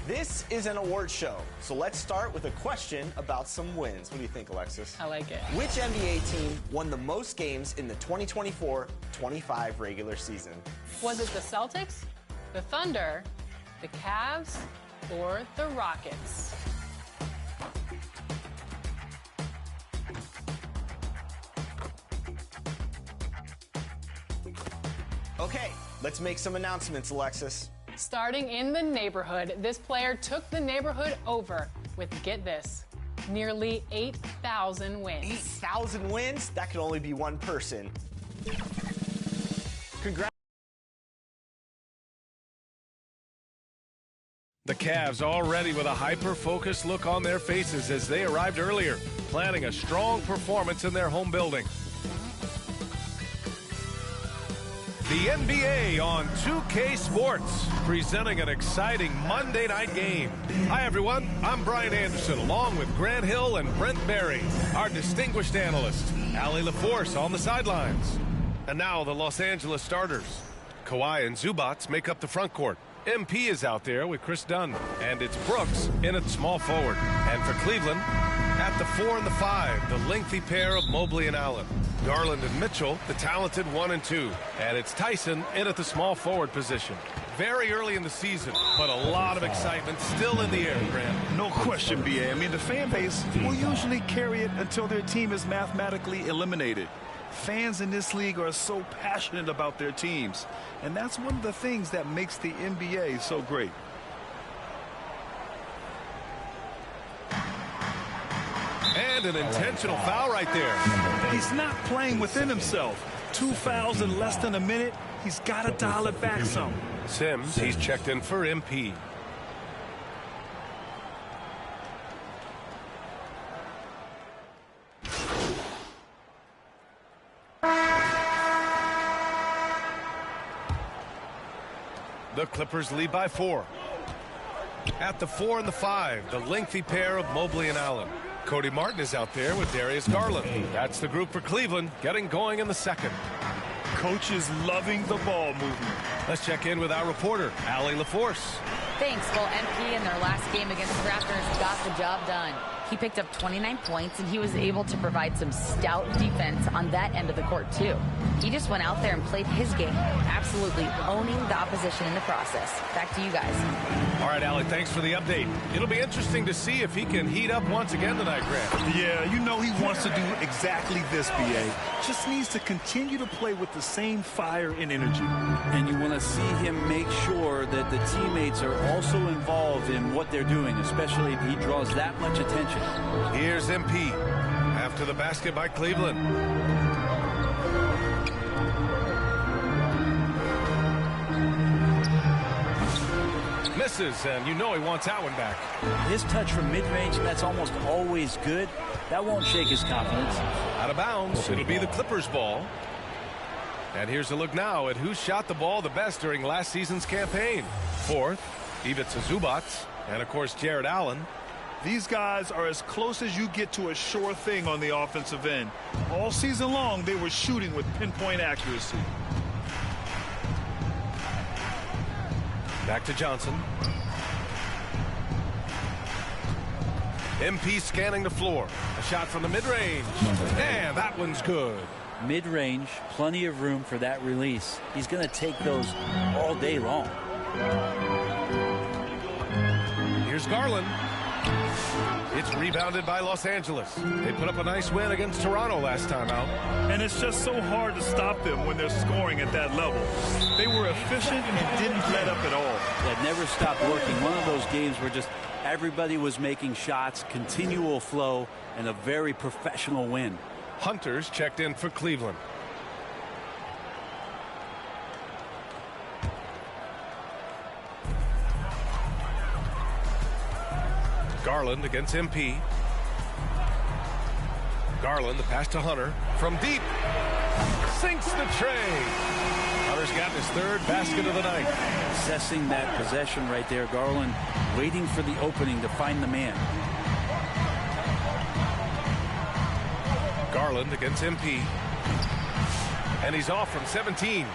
This is an award show, so let's start with a question about some wins. What do you think, Alexis? I like it. Which NBA team won the most games in the 2024-25 regular season? Was it the Celtics, the Thunder, the Cavs, or the Rockets? Okay, let's make some announcements, Alexis. Starting in the neighborhood, this player took the neighborhood over with, get this, nearly 8,000 wins. 8,000 wins? That could only be one person. Congrats. The Cavs already with a hyper-focused look on their faces as they arrived earlier, planning a strong performance in their home building. The NBA on 2K Sports, presenting an exciting Monday night game. Hi, everyone. I'm Brian Anderson, along with Grant Hill and Brent Berry, our distinguished analyst, Allie LaForce on the sidelines. And now the Los Angeles starters. Kawhi and Zubats make up the front court. MP is out there with Chris Dunn. And it's Brooks in at small forward. And for Cleveland, at the 4 and the 5, the lengthy pair of Mobley and Allen. Garland and Mitchell, the talented 1 and 2. And it's Tyson in at the small forward position. Very early in the season, but a lot of excitement still in the air, Grant. No question, B.A. I mean, the fan base will usually carry it until their team is mathematically eliminated. Fans in this league are so passionate about their teams, and that's one of the things that makes the NBA so great. And an intentional foul right there. He's not playing within himself. 2 fouls in less than a minute. He's got to dial it back some. Sims, he's checked in for MP. The Clippers lead by 4. At the 4 and the 5, the lengthy pair of Mobley and Allen. Cody Martin is out there with Darius Garland. That's the group for Cleveland, getting going in the second. Coach is loving the ball movement. Let's check in with our reporter, Allie LaForce. Thanks. Well, MP in their last game against the Raptors got the job done. He picked up 29 points, and he was able to provide some stout defense on that end of the court, too. He just went out there and played his game, absolutely owning the opposition in the process. Back to you guys. All right, Allie, thanks for the update. It'll be interesting to see if he can heat up once again tonight, Grant. Yeah, you know he wants to do exactly this, B.A. Just needs to continue to play with the same fire and energy. And you want to see him make sure that the teammates are also involved in what they're doing, especially if he draws that much attention. Here's MP after the basket by Cleveland. Misses, and you know he wants that one back. His touch from mid-range, that's almost always good. That won't shake his confidence. Out of bounds, it'll be the Clippers' ball. And here's a look now at who shot the ball the best during last season's campaign. Fourth, Ivica Zubats, and of course Jared Allen. These guys are as close as you get to a sure thing on the offensive end. All season long, they were shooting with pinpoint accuracy. Back to Johnson. MP scanning the floor. A shot from the mid-range. And that one's good. Mid-range, plenty of room for that release. He's going to take those all day long. Here's Garland. It's rebounded by Los Angeles. They put up a nice win against Toronto last time out. And it's just so hard to stop them when they're scoring at that level. They were efficient and didn't let up at all. That never stopped working. One of those games where just everybody was making shots, continual flow, and a very professional win. Hunter's checked in for Cleveland. Garland against MP. Garland, the pass to Hunter. From deep. Sinks the tray. Hunter's gotten his third basket of the night. Assessing that possession right there. Garland waiting for the opening to find the man. Garland against MP. And he's off from 17.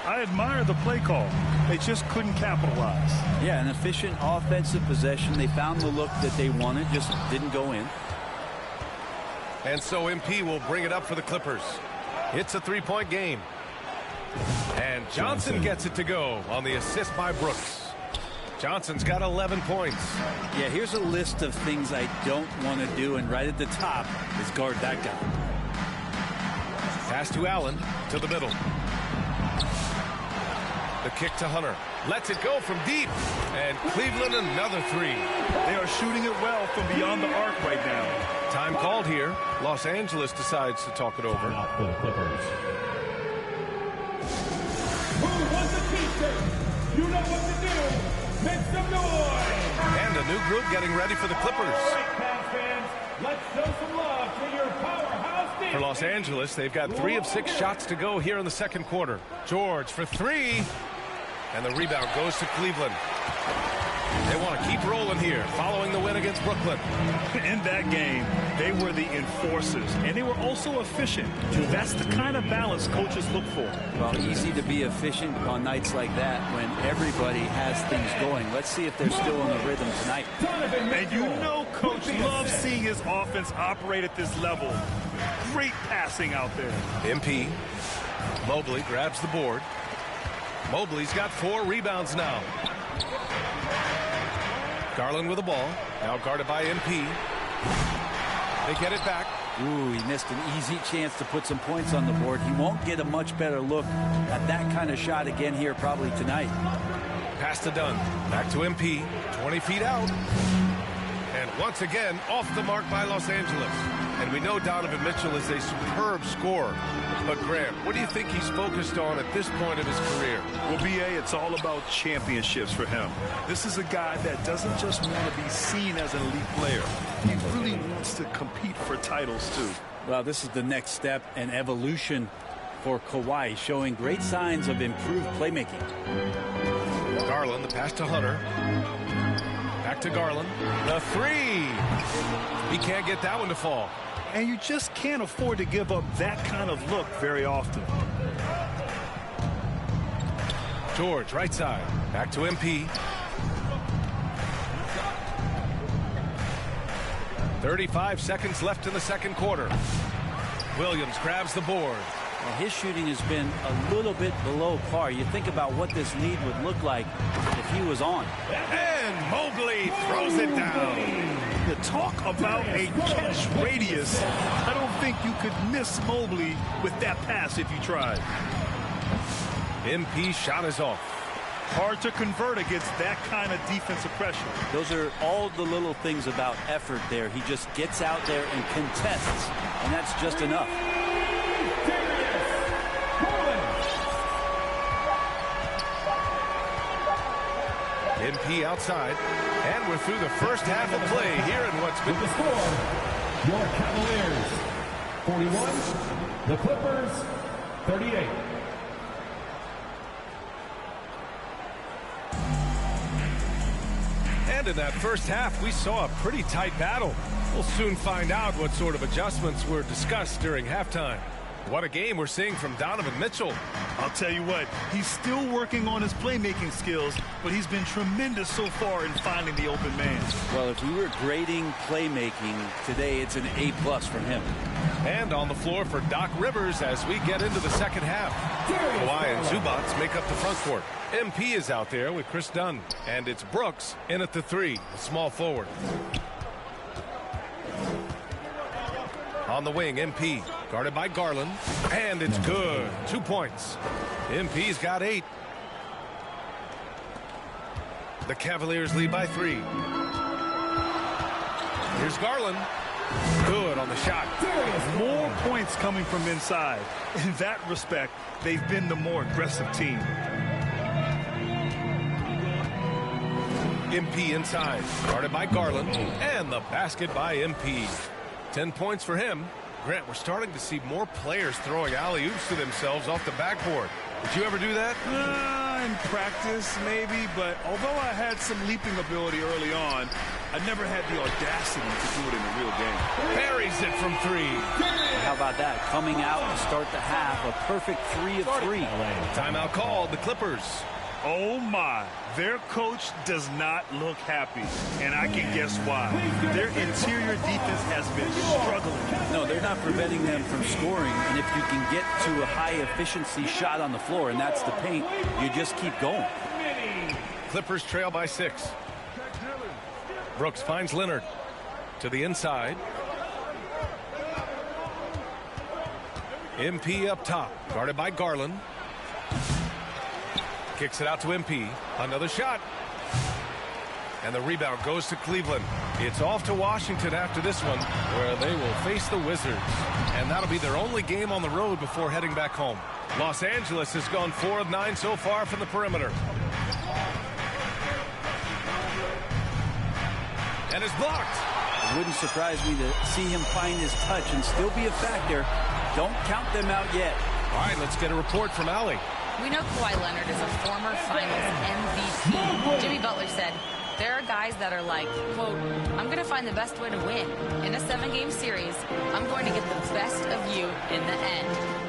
I admire the play call. They just couldn't capitalize. Yeah, an efficient offensive possession. They found the look that they wanted, just didn't go in. And so MP will bring it up for the Clippers. It's a three-point game. And Johnson gets it to go on the assist by Brooks. Johnson's got 11 points. Yeah, here's a list of things I don't want to do, and right at the top is guard that guy. Pass to Allen, to the middle. The kick to Hunter. Lets it go from deep. And Cleveland another three. They are shooting it well from beyond the arc right now. Time called here. Los Angeles decides to talk it over. For the Clippers. Who wants a t-shirt? You know what to do. Make some noise. And a new group getting ready for the Clippers. All right, Cavs fans, let's show some love to your powerhouse team. For Los Angeles, they've got 3 of 6 shots to go here in the second quarter. George for 3. And the rebound goes to Cleveland. They want to keep rolling here, following the win against Brooklyn. In that game, they were the enforcers, and they were also efficient. That's the kind of balance coaches look for. Well, easy to be efficient on nights like that when everybody has things going. Let's see if they're still in the rhythm tonight. And you know Coach loves seeing his offense operate at this level. Great passing out there. MP. Mobley grabs the board. Mobley's got 4 rebounds now. Garland with the ball. Now guarded by MP. They get it back. Ooh, he missed an easy chance to put some points on the board. He won't get a much better look at that kind of shot again here probably tonight. Pass to Dunn. Back to MP. 20 feet out. And once again, off the mark by Los Angeles. And we know Donovan Mitchell is a superb scorer. But, Grant, what do you think he's focused on at this point of his career? Well, B.A., it's all about championships for him. This is a guy that doesn't just want to be seen as an elite player. He really wants to compete for titles, too. Well, this is the next step and evolution for Kawhi, showing great signs of improved playmaking. Garland, the pass to Hunter. Back to Garland. The 3. He can't get that one to fall. And you just can't afford to give up that kind of look very often. George, right side. Back to MP. 35 seconds left in the second quarter. Williams grabs the board. Well, his shooting has been a little bit below par. You think about what this lead would look like if he was on. And Mobley throws it down. To talk about a catch radius, I don't think you could miss Mobley with that pass if you tried. MP shot is off. Hard to convert against that kind of defensive pressure. Those are all the little things about effort there. He just gets out there and contests, and that's just enough. MP outside, and we're through the first half of play here in what's been the score. Your Cavaliers 41, the Clippers 38. And in that first half, we saw a pretty tight battle. We'll soon find out what sort of adjustments were discussed during halftime. What a game we're seeing from Donovan Mitchell. I'll tell you what, he's still working on his playmaking skills, but he's been tremendous so far in finding the open man. Well, if we were grading playmaking today, it's an A+ from him. And on the floor for Doc Rivers as we get into the second half. Kawhi and Zubac make up the front court. MP is out there with Chris Dunn. And it's Brooks in at the 3, a small forward. On the wing, MP, guarded by Garland, and it's good. 2 points. MP's got 8. The Cavaliers lead by 3. Here's Garland. Good on the shot. More points coming from inside. In that respect, they've been the more aggressive team. MP inside, guarded by Garland, and the basket by MP. 10 points for him. Grant, we're starting to see more players throwing alley-oops to themselves off the backboard. Did you ever do that? In practice, maybe, but although I had some leaping ability early on, I never had the audacity to do it in a real game. Buries it from 3. How about that? Coming out to start the half, a perfect 3 of 3. Timeout called, the Clippers. Oh my, their coach does not look happy, and I can guess why. Their interior defense has been struggling. No, they're not preventing them from scoring, and if you can get to a high-efficiency shot on the floor, and that's the paint, you just keep going. Clippers trail by 6. Brooks finds Leonard to the inside. MP up top, guarded by Garland. Kicks it out to MP. Another shot. And the rebound goes to Cleveland. It's off to Washington after this one, where they will face the Wizards. And that'll be their only game on the road before heading back home. Los Angeles has gone 4 of 9 so far from the perimeter. And it's blocked. It wouldn't surprise me to see him find his touch and still be a factor. Don't count them out yet. All right, let's get a report from Allie. We know Kawhi Leonard is a former Finals MVP. Jimmy Butler said, There are guys that are like, quote, I'm going to find the best way to win. In a 7-game series, I'm going to get the best of you in the end.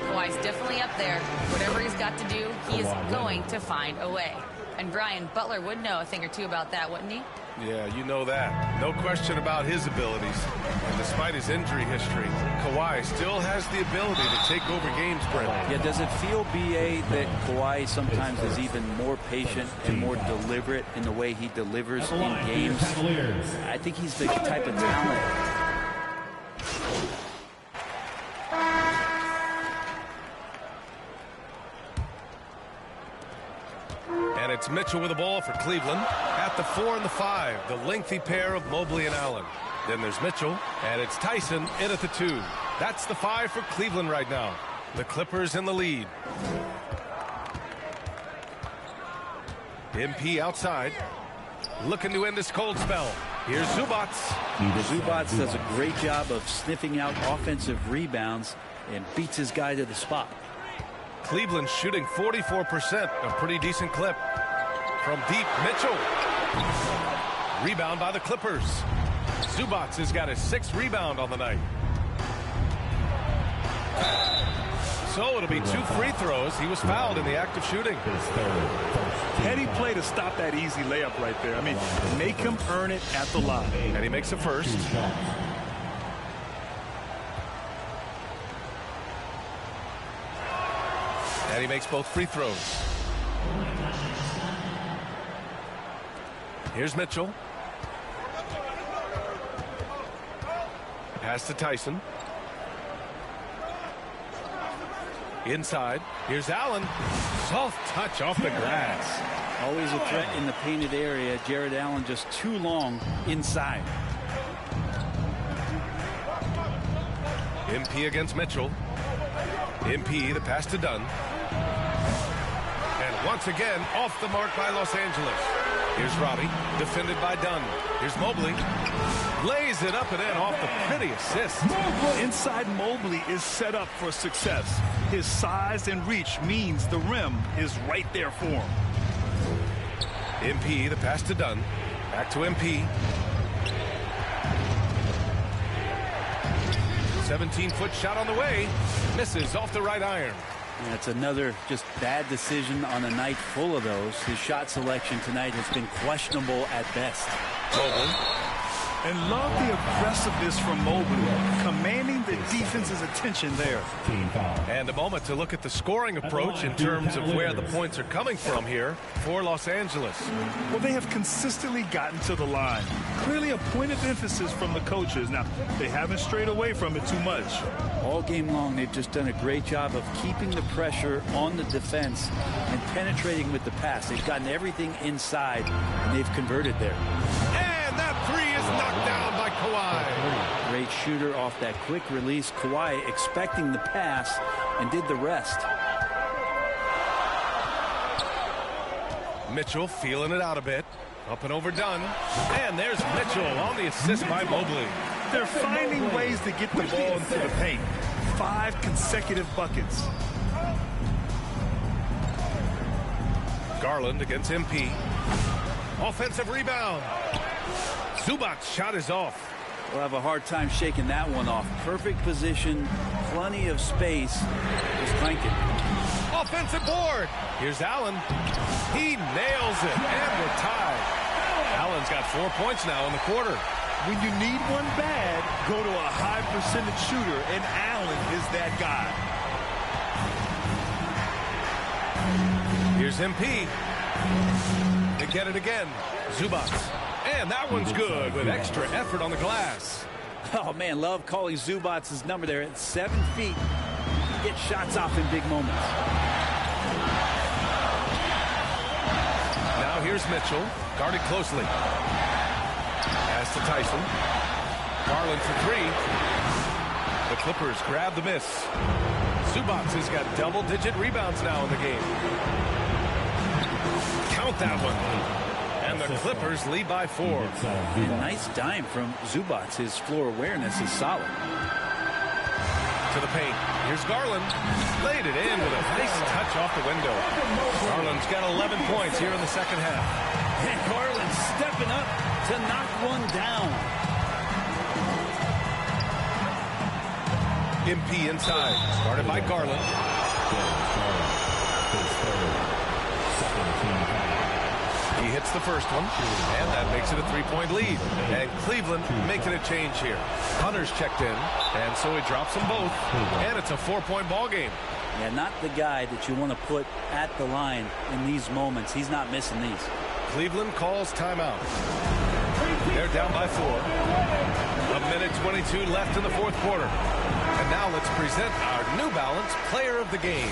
Kawhi's definitely up there. Whatever he's got to do, he is going to find a way. And Brian, Butler would know a thing or two about that, wouldn't he? Yeah, you know that. No question about his abilities. And despite his injury history, Kawhi still has the ability to take over games, Brent. Yeah, does it feel, B.A., that Kawhi sometimes is even more patient and more deliberate in the way he delivers in games? I think he's the type of talent. And it's Mitchell with the ball for Cleveland. At the 4 and the 5, the lengthy pair of Mobley and Allen. Then there's Mitchell, and it's Tyson in at the 2. That's the 5 for Cleveland right now. The Clippers in the lead. MP outside, looking to end this cold spell. Here's Zubac. Zubac does a great job of sniffing out offensive rebounds and beats his guy to the spot. Cleveland shooting 44%, a pretty decent clip. From deep, Mitchell. Rebound by the Clippers. Zubac has got his 6th rebound on the night. So it'll be 2 free throws. He was fouled in the act of shooting. Heady play to stop that easy layup right there. I mean, make him earn it at the line. And he makes a first. And he makes both free throws. Here's Mitchell. Pass to Tyson. Inside. Here's Allen. Soft touch off the glass. Always a threat in the painted area. Jared Allen just too long inside. MP against Mitchell. MP, the pass to Dunn. And once again, off the mark by Los Angeles. Here's Robbie, defended by Dunn. Here's Mobley. Lays it up and in off the pretty assist. Inside Mobley is set up for success. His size and reach means the rim is right there for him. MP, the pass to Dunn. Back to MP. 17-foot shot on the way. Misses off the right iron. That's another just bad decision on a night full of those. His shot selection tonight has been questionable at best. Mobley. And love the aggressiveness from Mobley, commanding the defense's attention there. And a moment to look at the scoring approach in terms of where the points are coming from here for Los Angeles. Well, they have consistently gotten to the line. Clearly a point of emphasis from the coaches. Now, they haven't strayed away from it too much. All game long, they've just done a great job of keeping the pressure on the defense and penetrating with the pass. They've gotten everything inside, and they've converted there. And that 3 is knocked down by Kawhi. Great shooter off that quick release. Kawhi expecting the pass and did the rest. Mitchell feeling it out a bit. Up and over Dunn. And there's Mitchell on the assist by Mobley. They're finding ways to get the ball into the paint. 5 consecutive buckets. Garland against MP. Offensive rebound. Zubac's shot is off. We'll have a hard time shaking that one off. Perfect position, plenty of space. Just cranking. Offensive board. Here's Allen. He nails it, and we're tied. Allen's got 4 points now in the quarter. When you need one bad, go to a high percentage shooter, and Allen is that guy. Here's MP. They get it again. Zubac. And that one's good with extra effort on the glass. Oh, man, love calling Zubac's number there at 7 feet. He gets shots off in big moments. Now here's Mitchell, guarded closely. Pass to Tyson. Garland for 3. The Clippers grab the miss. Zubac has got double-digit rebounds now in the game. Count that one. And the Clippers lead by 4. Nice dime from Zubac. His floor awareness is solid. To the paint. Here's Garland. Laid it in with a nice touch off the window. Garland's got 11 points here in the second half. And Garland stepping up to knock one down. MP inside, started by Garland. He hits the first one, and that makes it a 3-point lead. And Cleveland making a change here. Hunter's checked in, and so he drops them both, and it's a 4-point ball game. Yeah, not the guy that you want to put at the line in these moments. He's not missing these. Cleveland calls timeout. They're down by 4. A minute 22 left in the fourth quarter. And now let's present our New Balance player of the game.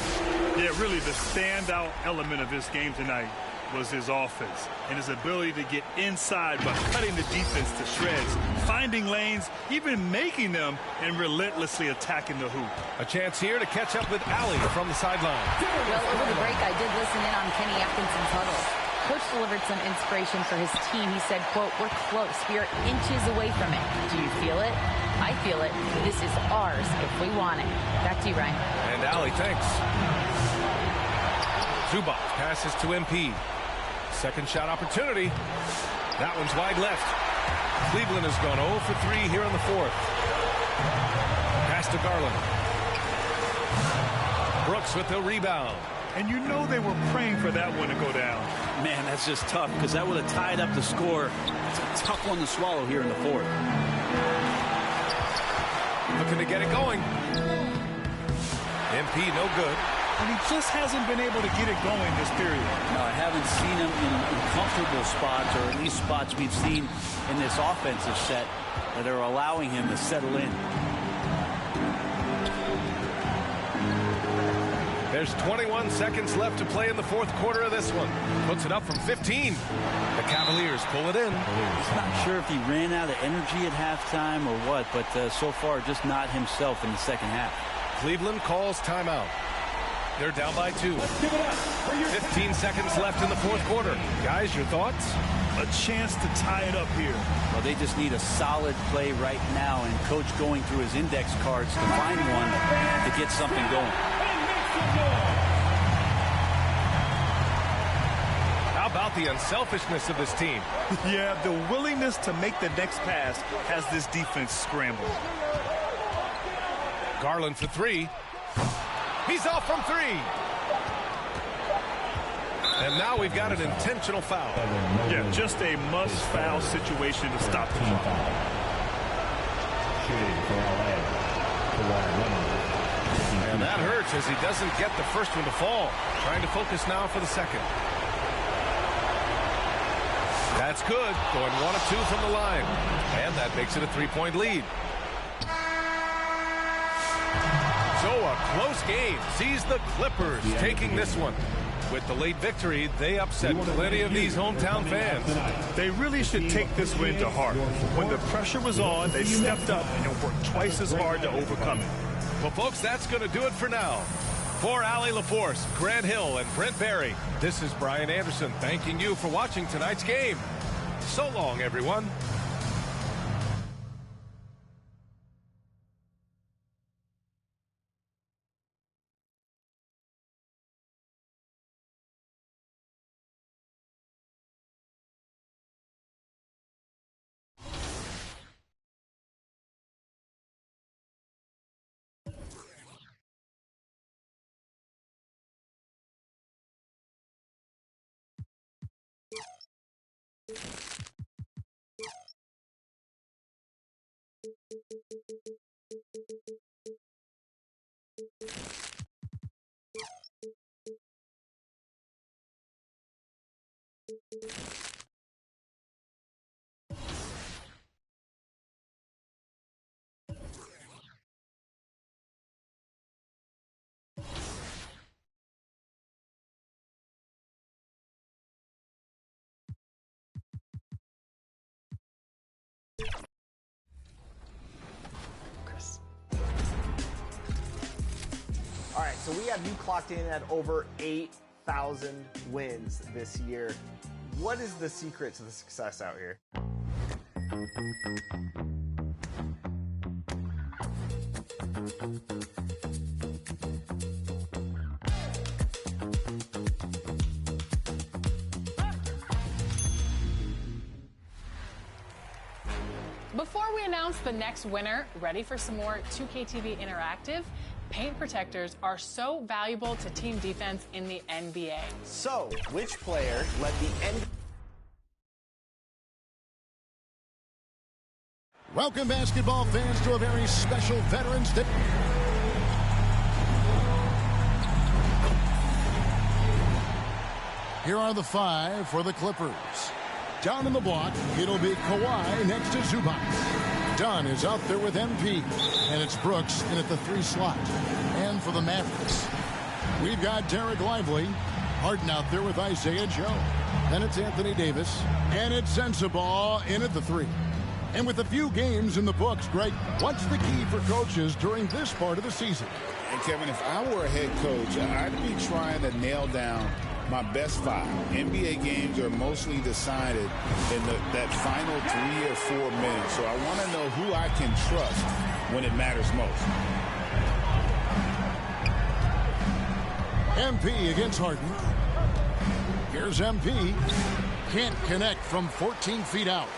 Yeah, really the standout element of this game tonight was his offense and his ability to get inside by cutting the defense to shreds, finding lanes, even making them, and relentlessly attacking the hoop. A chance here to catch up with Allie from the sideline. Well, over the break, I did listen in on Kenny Atkinson's huddle. Coach delivered some inspiration for his team. He said, quote, "We're close. We are inches away from it. Do you feel it? I feel it. This is ours if we want it." Back to you, Ryan. And Allie, thanks. Zubac passes to MP. Second shot opportunity. That one's wide left. Cleveland has gone 0 for 3 here in the fourth. Pass to Garland. Brooks with the rebound. And you know they were praying for that one to go down. Man, that's just tough because that would have tied up the score. It's a tough one to swallow here in the fourth. Looking to get it going. MP no good. And he just hasn't been able to get it going this period. No, I haven't seen him in comfortable spots, or at least spots we've seen in this offensive set that are allowing him to settle in. There's 21 seconds left to play in the fourth quarter of this one. Puts it up from 15. The Cavaliers pull it in. He's not sure if he ran out of energy at halftime or what, but so far just not himself in the second half. Cleveland calls timeout. They're down by 2. 15 seconds left in the fourth quarter. Guys, your thoughts? A chance to tie it up here. Well, they just need a solid play right now, and Coach going through his index cards to find one to get something going. How about the unselfishness of this team? Yeah, the willingness to make the next pass has this defense scrambled. Garland for 3. He's off from 3. And now we've got an intentional foul. Yeah, just a must-foul situation to stop the clock. And that hurts as he doesn't get the first one to fall. Trying to focus now for the second. That's good. Going 1 of 2 from the line. And that makes it a 3-point lead. So a close game sees the Clippers taking this one. With the late victory, they upset plenty of these hometown fans. They really should take this win to heart. When the pressure was on, they stepped up and worked twice as hard to overcome it. Well, folks, that's going to do it for now. For Allie LaForce, Grant Hill, and Brent Barry, this is Brian Anderson thanking you for watching tonight's game. So long, everyone. All right, so we have you clocked in at over 8,000 wins this year. What is the secret to the success out here? Before we announce the next winner, ready for some more 2KTV Interactive? Paint protectors are so valuable to team defense in the NBA. So, which player led the NBA? Welcome, basketball fans, to a very special Veterans Day. Here are the 5 for the Clippers. Down in the block, it'll be Kawhi next to Zubac. Dunn is out there with MP, and it's Brooks in at the 3 slot. And for the Mavericks, we've got Derek Lively, Harden out there with Isaiah Joe. Then it's Anthony Davis, and it's Sensabaugh in at the 3. And with a few games in the books, Greg, what's the key for coaches during this part of the season? And Kevin, if I were a head coach, I'd be trying to nail down my best 5. NBA games are mostly decided in that final 3 or 4 minutes. So I want to know who I can trust when it matters most. MP against Harden. Here's MP. Can't connect from 14 feet out.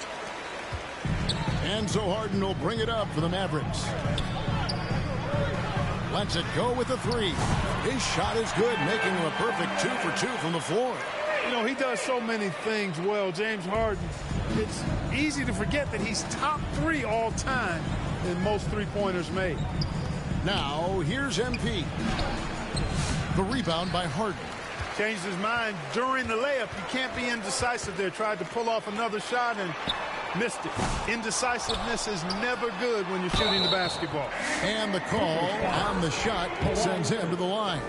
And so Harden will bring it up for the Mavericks. Lets it go with the 3. His shot is good, making him a perfect 2 for 2 from the floor. You know, he does so many things well, James Harden. It's easy to forget that he's top 3 all time in most three-pointers made. Now, here's MP. The rebound by Harden. Changed his mind during the layup. You can't be indecisive there. Tried to pull off another shot and missed it. Indecisiveness is never good when you're shooting the basketball. And the call on the shot sends him to the line.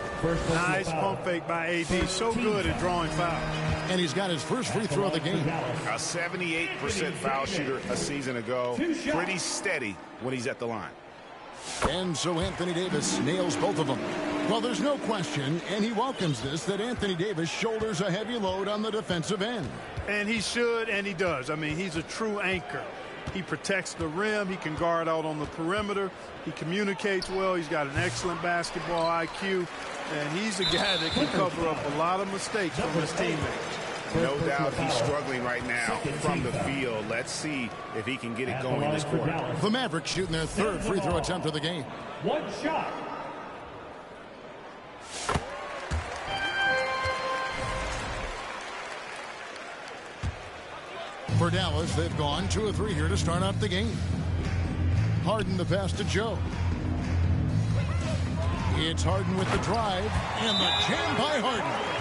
Nice pump fake by AD. So good at drawing fouls. And he's got his first free throw of the game. A 78% foul shooter a season ago. Pretty steady when he's at the line. And so Anthony Davis nails both of them. Well, there's no question, and he welcomes this, that Anthony Davis shoulders a heavy load on the defensive end. And he should, and he does. I mean, he's a true anchor. He protects the rim. He can guard out on the perimeter. He communicates well. He's got an excellent basketball IQ. And he's a guy that can cover up a lot of mistakes from his teammates. No doubt he's struggling right now from the field. Let's see if he can get it going this quarter. The Mavericks shooting their 3rd free throw attempt of the game. 1 shot. For Dallas, they've gone 2 of 3 here to start out the game. Harden the pass to Joe. It's Harden with the drive, and the jam by Harden.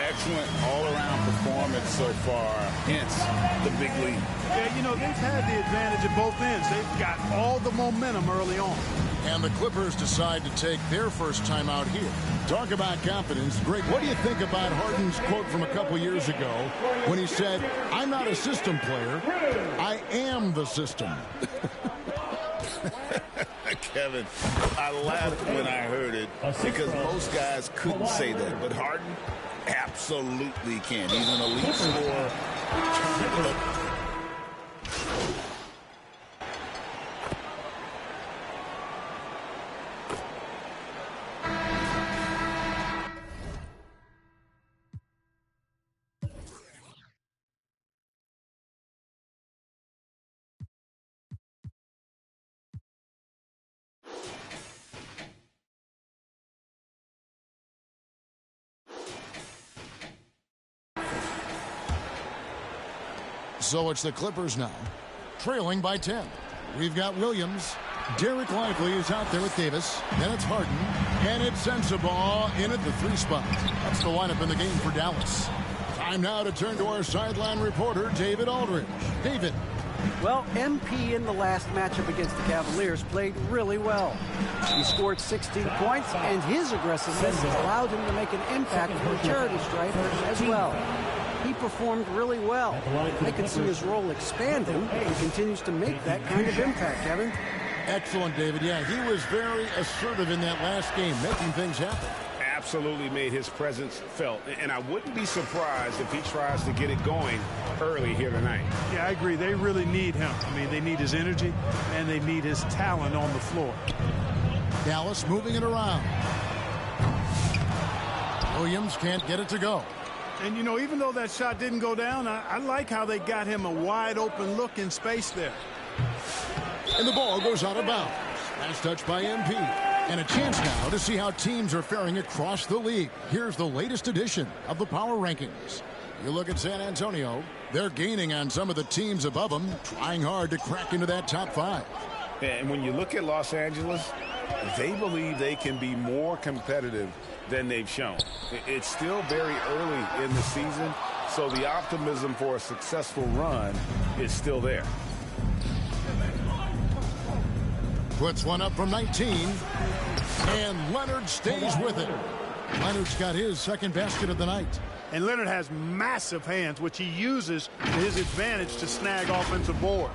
Excellent all-around performance so far, hence the big lead. Yeah, you know, they've had the advantage at both ends. They've got all the momentum early on. And the Clippers decide to take their first time out here. Talk about confidence. Greg, what do you think about Harden's quote from a couple years ago when he said, "I'm not a system player, I am the system"? Kevin, I laughed when I heard it because most guys couldn't say that, but Harden absolutely can. He's an elite scorer. So it's the Clippers now, trailing by 10. We've got Williams. Derek Lively is out there with Davis. Then it's Harden. And it's Sensabaugh in at the 3 spot. That's the lineup in the game for Dallas. Time now to turn to our sideline reporter, David Aldridge. David. Well, MP in the last matchup against the Cavaliers played really well. He scored 16 points, and his aggressiveness allowed him to make an impact for the charity stripe as well. He performed really well. I could see his role expanding. He continues to make that kind of impact, Kevin. Excellent, David. Yeah, he was very assertive in that last game, making things happen. Absolutely made his presence felt. And I wouldn't be surprised if he tries to get it going early here tonight. Yeah, I agree. They really need him. I mean, they need his energy, and they need his talent on the floor. Dallas moving it around. Williams can't get it to go. And, you know, even though that shot didn't go down, I like how they got him a wide-open look in space there. And the ball goes out of bounds. Last touch by MP. And a chance now to see how teams are faring across the league. Here's the latest edition of the Power Rankings. You look at San Antonio, they're gaining on some of the teams above them, trying hard to crack into that top 5. And when you look at Los Angeles, they believe they can be more competitive than they've shown. It's still very early in the season, so the optimism for a successful run is still there. Puts one up from 19, and Leonard stays with it. Leonard's got his second basket of the night. And Leonard has massive hands, which he uses to his advantage to snag offensive boards.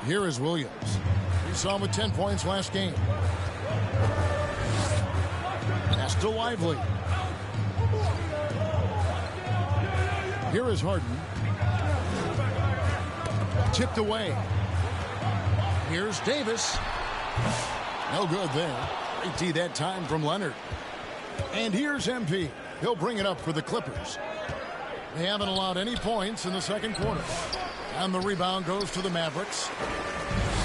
Here is Williams. We saw him with 10 points last game. Pass to Lively. Here is Harden. Tipped away. Here's Davis. No good there. Great D that time from Leonard. And here's MP. He'll bring it up for the Clippers. They haven't allowed any points in the second quarter. And the rebound goes to the Mavericks.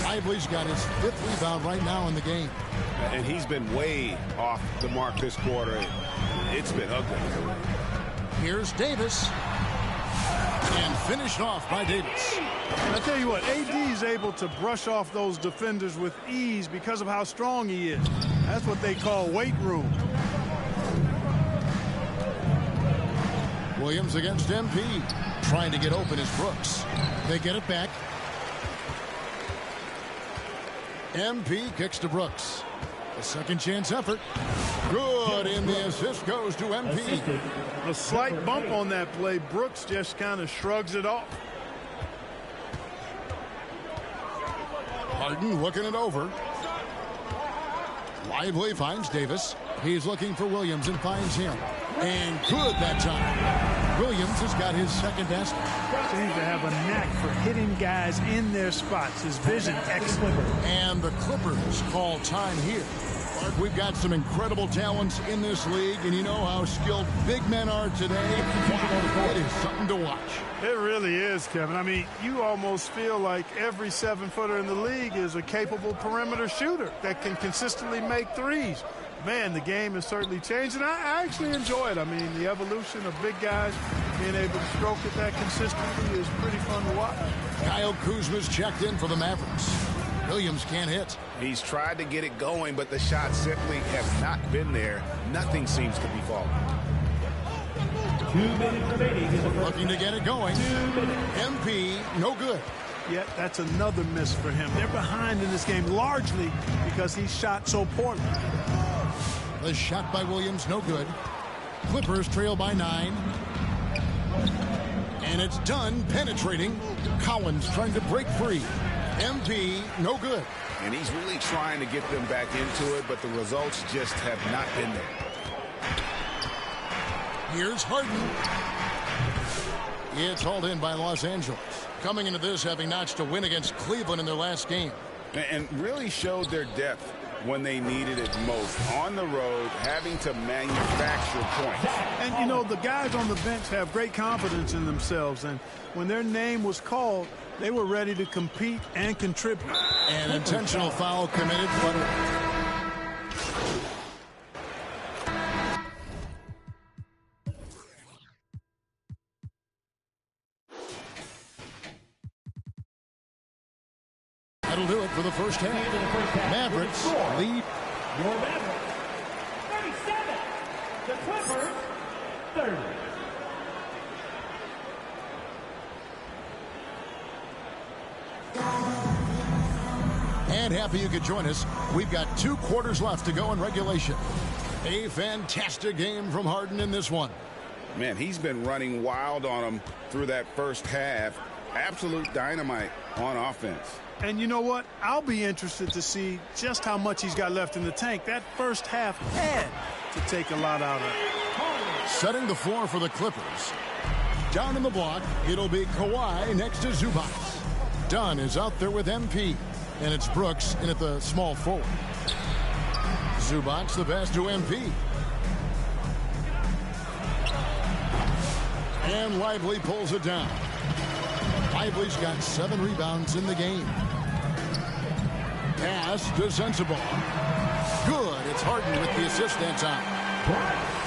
Lively's got his 5th rebound right now in the game. And he's been way off the mark this quarter. It's been ugly. Here's Davis. And finished off by Davis. And I tell you what, AD is able to brush off those defenders with ease because of how strong he is. That's what they call weight room. Williams against MP. Trying to get open is Brooks. They get it back. MP kicks to Brooks. A second chance effort. Good, and the assist goes to MP. A slight bump on that play. Brooks just kind of shrugs it off. Harden looking it over. Lively finds Davis. He's looking for Williams and finds him. And good that time. Williams has got his second basket. Seems to have a knack for hitting guys in their spots. His vision excellent. And the Clippers call time here. Mark, we've got some incredible talents in this league, and you know how skilled big men are today. Wow, it is something to watch. It really is, Kevin. I mean, you almost feel like every 7-footer in the league is a capable perimeter shooter that can consistently make threes. Man, the game has certainly changed, and I actually enjoy it. I mean, the evolution of big guys being able to stroke it that consistently is pretty fun to watch. Kyle Kuzma's checked in for the Mavericks. Williams can't hit. He's tried to get it going, but the shots simply have not been there. Nothing seems to be falling. 2 minutes remaining. Looking to get it going. MP, no good. Yet that's another miss for him. They're behind in this game largely because he shot so poorly. The shot by Williams, no good. Clippers trail by 9. And it's done penetrating. Collins trying to break free. MP, no good. And he's really trying to get them back into it, but the results just have not been there. Here's Harden. It's hauled in by Los Angeles. Coming into this having notched a win against Cleveland in their last game. And really showed their depth when they needed it most. On the road, having to manufacture points. And, you know, the guys on the bench have great confidence in themselves. And when their name was called, they were ready to compete and contribute. An intentional foul committed. That'll do it for the first half. Mavericks lead. Your Mavericks, 37. The Clippers, 30. And happy you could join us. We've got 2 quarters left to go in regulation. A fantastic game from Harden in this one. Man, he's been running wild on them through that first half. Absolute dynamite on offense. And you know what? I'll be interested to see just how much he's got left in the tank. That first half had to take a lot out of it. Setting the floor for the Clippers. Down in the block, it'll be Kawhi next to Zubac. Dunn is out there with MP. And it's Brooks in at the small forward. Zubac the pass to MP. And Lively pulls it down. Lively's got 7 rebounds in the game. Pass to Sensabaugh. Good. It's Harden with the assist that time.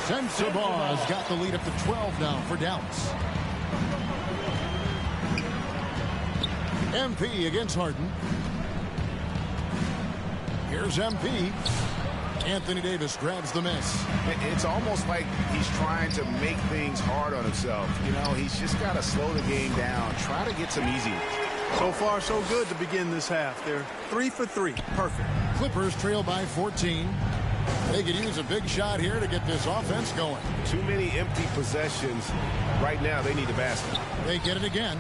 Sensabaugh's got the lead up to 12 now for Dallas. MP against Harden. Here's MP. Anthony Davis grabs the miss. It's almost like he's trying to make things hard on himself. You know, he's just got to slow the game down. Try to get some easy. So far, so good to begin this half. They're 3 for 3. Perfect. Clippers trail by 14. They could use a big shot here to get this offense going. Too many empty possessions. Right now, they need a basket. They get it again.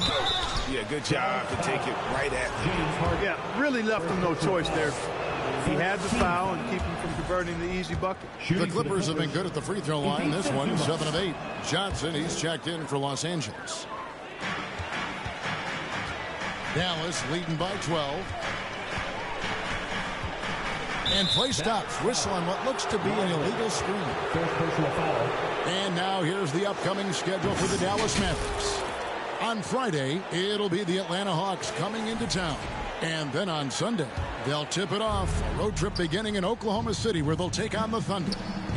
Yeah, good job to take it right at them. Yeah, really left him no choice there. He had the foul and keep him from converting the easy bucket. The Clippers have been good at the free throw line. This one, 7 of 8. Johnson, he's checked in for Los Angeles. Dallas leading by 12. And play stops. Whistle on what looks to be an illegal screen. And now here's the upcoming schedule for the Dallas Mavericks. On Friday, it'll be the Atlanta Hawks coming into town. And then on Sunday, they'll tip it off. A road trip beginning in Oklahoma City where they'll take on the Thunder.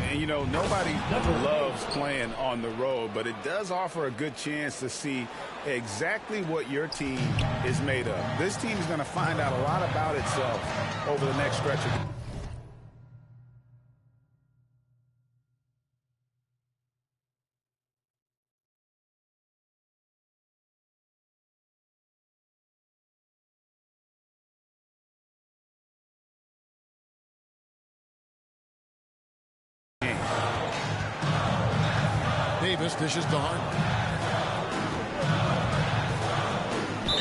And, you know, nobody loves playing on the road, but it does offer a good chance to see exactly what your team is made of. This team is going to find out a lot about itself over the next stretch of Davis dishes to Harden.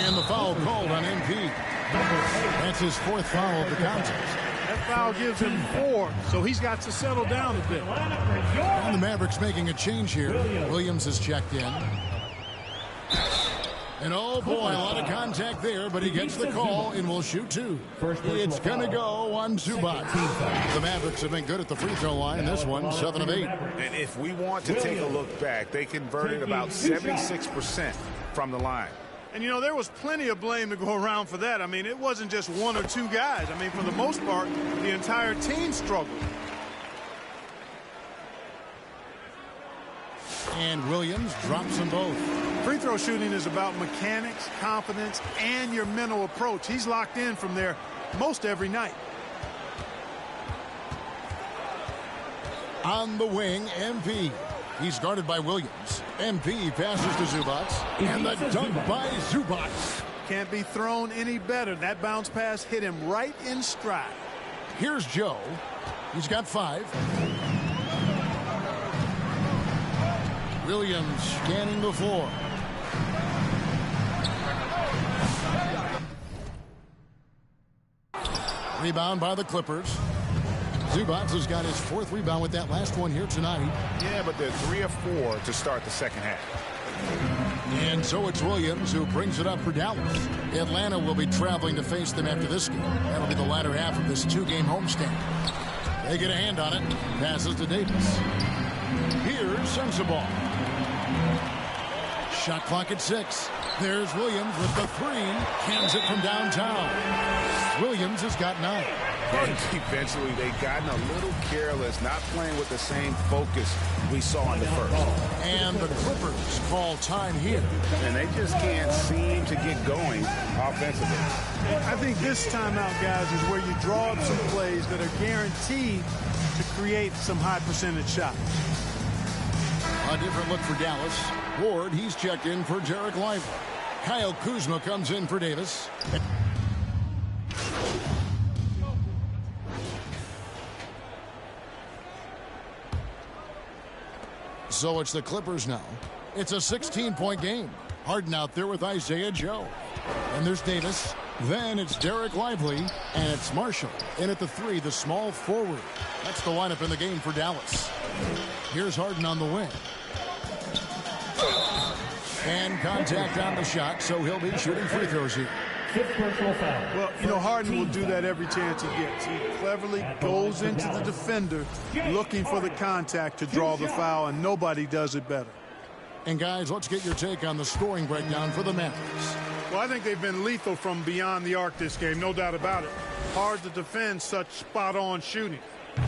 And the foul called on MP. That's his 4th foul of the contest. That foul gives him 4, so he's got to settle down a bit. And the Mavericks making a change here. Williams has checked in. And oh boy, a lot of contact there, but he gets the call and will shoot 2. It's going to go on Zubac. The Mavericks have been good at the free throw line. This one, 7 of 8. And if we want to take a look back, they converted about 76% from the line. And, you know, there was plenty of blame to go around for that. I mean, it wasn't just 1 or 2 guys. I mean, for the most part, the entire team struggled. And Williams drops them both. Free throw shooting is about mechanics, confidence, and your mental approach. He's locked in from there most every night. On the wing, MP. He's guarded by Williams. MP passes to Zubac. And the dunk by Zubac. Can't be thrown any better. That bounce pass hit him right in stride. Here's Joe. He's got 5. Williams scanning the floor. Rebound by the Clippers. Zubac has got his 4th rebound with that last one here tonight. Yeah, but they're 3 of 4 to start the second half. And so it's Williams who brings it up for Dallas. Atlanta will be traveling to face them after this game. That'll be the latter half of this 2-game homestand. They get a hand on it. Passes to Davis. Here's Sensabaugh. Shot clock at 6. There's Williams with the 3. Cans it from downtown. Williams has got 9. And eventually they've gotten a little careless, not playing with the same focus we saw in the first. And the Clippers call time here. And they just can't seem to get going offensively. I think this timeout, guys, is where you draw up some plays that are guaranteed to create some high percentage shots. A different look for Dallas. Ward, he's checked in for Derek Lively. Kyle Kuzma comes in for Davis. So it's the Clippers now. It's a 16-point game. Harden out there with Isaiah Joe. And there's Davis. Then it's Derek Lively. And it's Marshall. In at the 3, the small forward. That's the lineup in the game for Dallas. Here's Harden on the wing. And contact on the shot, so he'll be shooting free throws here. Well, you know, Harden will do that every chance he gets. He cleverly goes into the defender looking for the contact to draw the foul, and nobody does it better. And, guys, let's get your take on the scoring breakdown for the Mavericks. Well, I think they've been lethal from beyond the arc this game, no doubt about it. Hard to defend such spot-on shooting.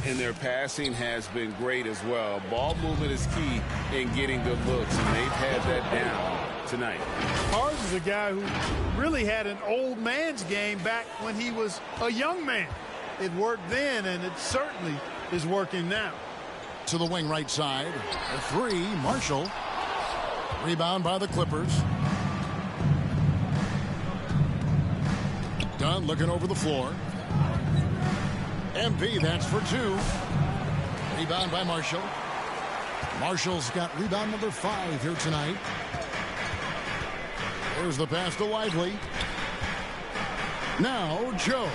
And their passing has been great as well. Ball movement is key in getting good looks, and they've had that down tonight. Hars is a guy who really had an old man's game back when he was a young man. It worked then, and it certainly is working now. To the wing right side. A three, Marshall. Rebound by the Clippers. Dunn looking over the floor. MP, that's for two. Rebound by Marshall. Marshall's got rebound number 5 here tonight. There's the pass to Lively. Now, Joe.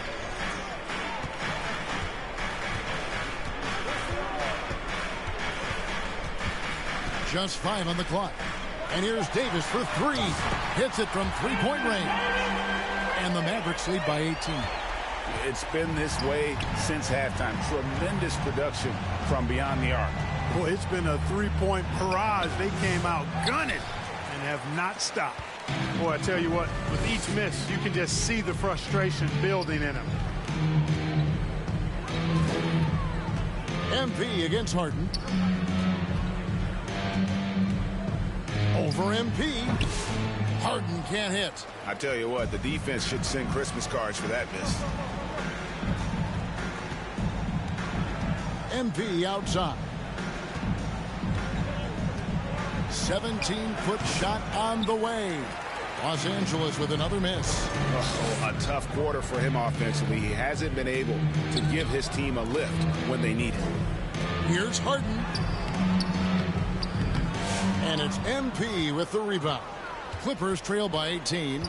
Just 5 on the clock. And here's Davis for 3. Hits it from three-point range. And the Mavericks lead by 18. It's been this way since halftime. Tremendous production from beyond the arc. Boy, it's been a three-point barrage. They came out gunning and have not stopped. Boy, I tell you what, with each miss, you can just see the frustration building in them. MP against Harden. Over MP. Harden can't hit. I tell you what, the defense should send Christmas cards for that miss. MP outside. 17-foot shot on the way. Los Angeles with another miss. A tough quarter for him offensively. He hasn't been able to give his team a lift when they need it. Here's Harden. And it's MP with the rebound. Clippers trail by 18.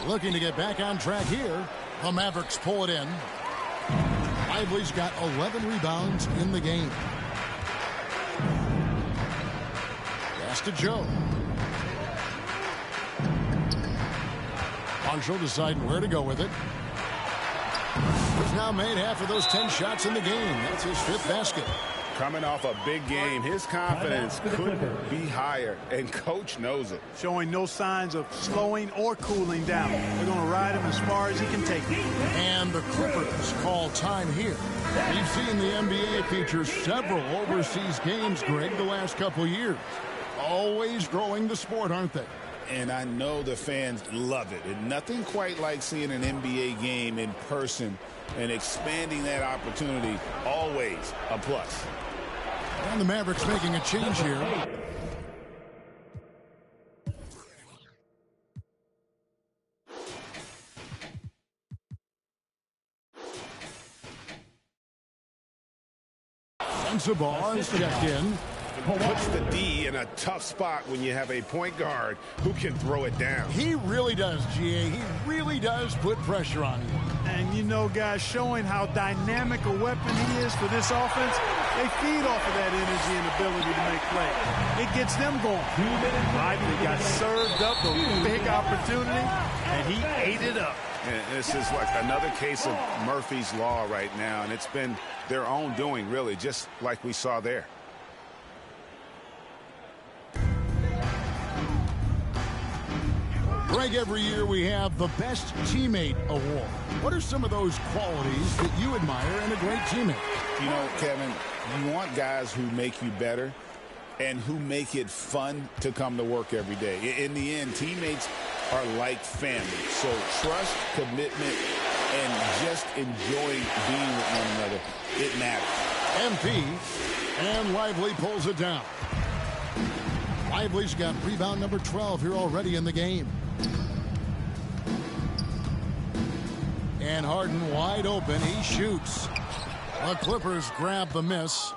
Looking to get back on track here. The Mavericks pull it in. Lively's got 11 rebounds in the game. Pass to Joe. Marshall deciding where to go with it. He's now made half of those 10 shots in the game. That's his 5th basket. Coming off a big game, his confidence couldn't be higher, and coach knows it. Showing no signs of slowing or cooling down. They're going to ride him as far as he can take it. And the Clippers call time here. We've seen the NBA feature several overseas games, Greg, the last couple years. Always growing the sport, aren't they? And I know the fans love it. And nothing quite like seeing an NBA game in person and expanding that opportunity, always a plus. And the Mavericks making a change here. Sensabaugh is checked in. Puts the D in a tough spot when you have a point guard who can throw it down. He really does, GA. He really does put pressure on you. And you know, guys, showing how dynamic a weapon he is for this offense, they feed off of that energy and ability to make plays. It gets them going. Lively got served up a big opportunity, and he ate it up. And this is like another case of Murphy's Law right now, and it's been their own doing, really, just like we saw there. Greg, every year we have the Best Teammate Award. What are some of those qualities that you admire in a great teammate? You know, Kevin, you want guys who make you better and who make it fun to come to work every day. In the end, teammates are like family. So trust, commitment, and just enjoying being with one another, it matters. MP, and Lively pulls it down. Lively's got rebound number 12 here already in the game. And Harden wide open. He shoots. The Clippers grab the miss.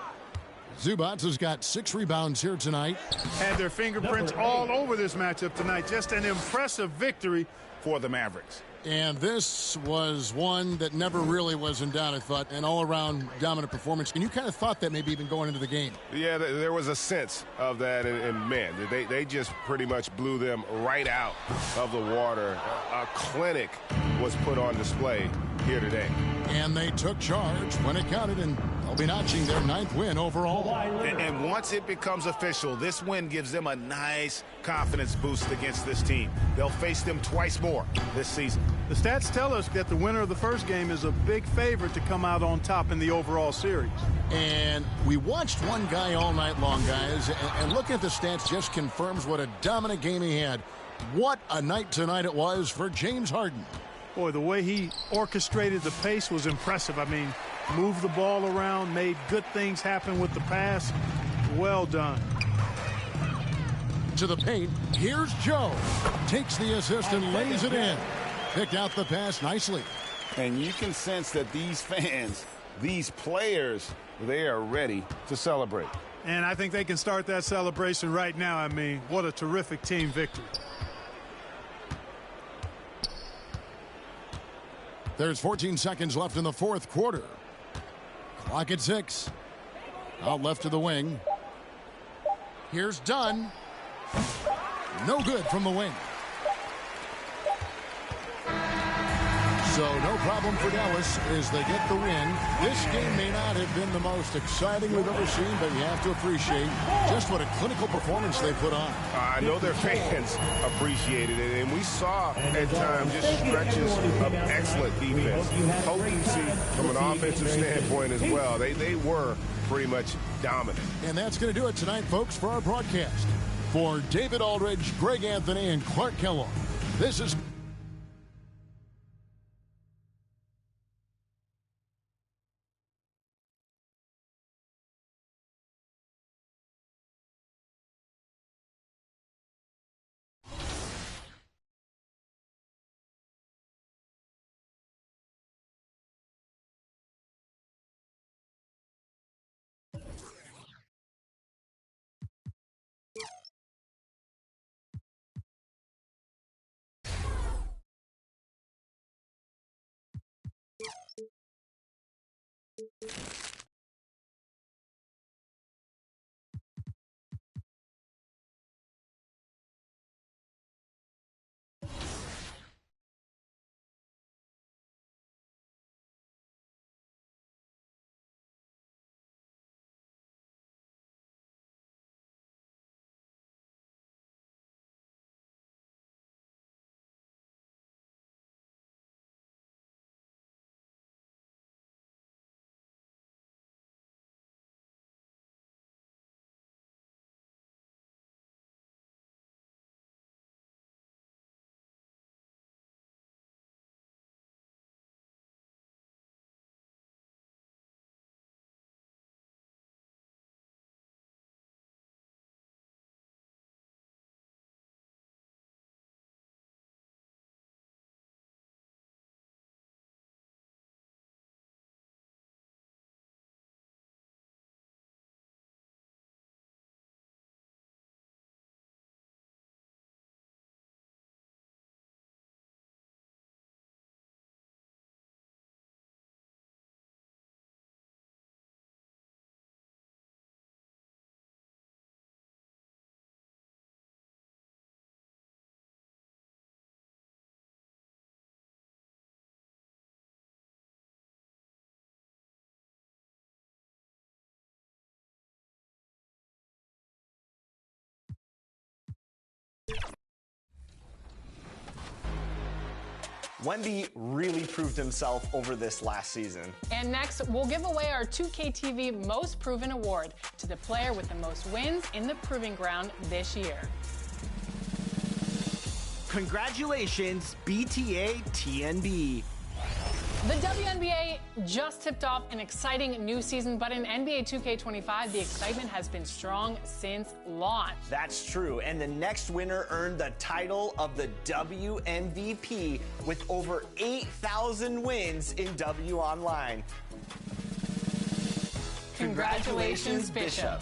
Zubac has got 6 rebounds here tonight. Had their fingerprints all over this matchup tonight. Just an impressive victory for the Mavericks. And this was one that never really was in doubt, I thought, an all-around dominant performance. And you kind of thought that maybe even going into the game. Yeah, there was a sense of that, and man, they just pretty much blew them right out of the water. A clinic was put on display here today. And they took charge when it counted, and They'll be notching their 9th win overall. And once it becomes official, this win gives them a nice confidence boost against this team. They'll face them twice more this season. The stats tell us that the winner of the first game is a big favorite to come out on top in the overall series. And we watched one guy all night long, guys, and looking at the stats just confirms what a dominant game he had. What a night tonight it was for James Harden. Boy, the way he orchestrated the pace was impressive. I mean, moved the ball around, made good things happen with the pass. Well done. To the paint, here's Joe. Takes the assist and lays it in. Picked out the pass nicely. And you can sense that these fans, these players, they are ready to celebrate. And I think they can start that celebration right now. I mean, what a terrific team victory. There's 14 seconds left in the 4th quarter. Clock at 6. Out left to the wing. Here's Dunn. No good from the wing. So no problem for Dallas as they get the win. This game may not have been the most exciting we've ever seen, but you have to appreciate just what a clinical performance they put on. I know their fans appreciated it, and we saw at times just stretches of excellent defense. Potency from an offensive standpoint as well. They were pretty much dominant. And that's going to do it tonight, folks, for our broadcast. For David Aldridge, Greg Anthony, and Clark Kellogg, this is... Wemby really proved himself over this last season. And next, we'll give away our 2KTV Most Proven Award to the player with the most wins in the Proving Ground this year. Congratulations, BTA TNB. The WNBA just tipped off an exciting new season, but in NBA 2K25, the excitement has been strong since launch. That's true, and the next winner earned the title of the WMVP with over 8,000 wins in W Online. Congratulations, Bishop.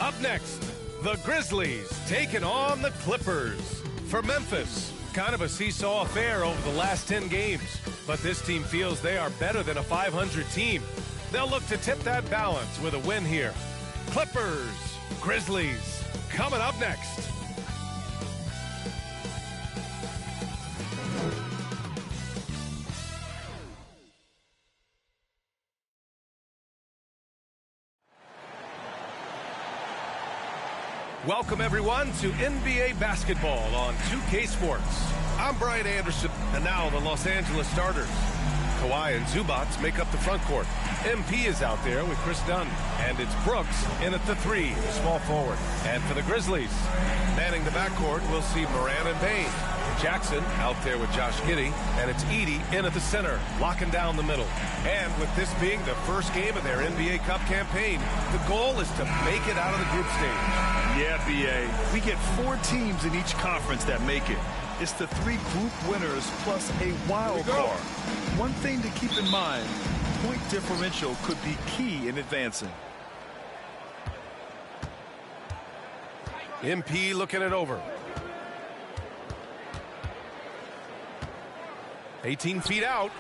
Up next, the Grizzlies taking on the Clippers. For Memphis, kind of a seesaw affair over the last 10 games, but this team feels they are better than a 500 team. They'll look to tip that balance with a win here. Clippers, Grizzlies, coming up next. Welcome, everyone, to NBA basketball on 2K Sports. I'm Brian Anderson, and now the Los Angeles starters. Kawhi and Zubac make up the front court. MP is out there with Chris Dunn. And it's Brooks in at the 3, the small forward. And for the Grizzlies, manning the backcourt, we'll see Moran and Bain. Jackson out there with Josh Giddey, and it's Edey in at the center, locking down the middle. And with this being the first game of their NBA Cup campaign, the goal is to make it out of the group stage. Yeah, BA. We get 4 teams in each conference that make it. It's the 3 group winners plus a wild card. One thing to keep in mind, point differential could be key in advancing. MP looking it over. 18 feet out.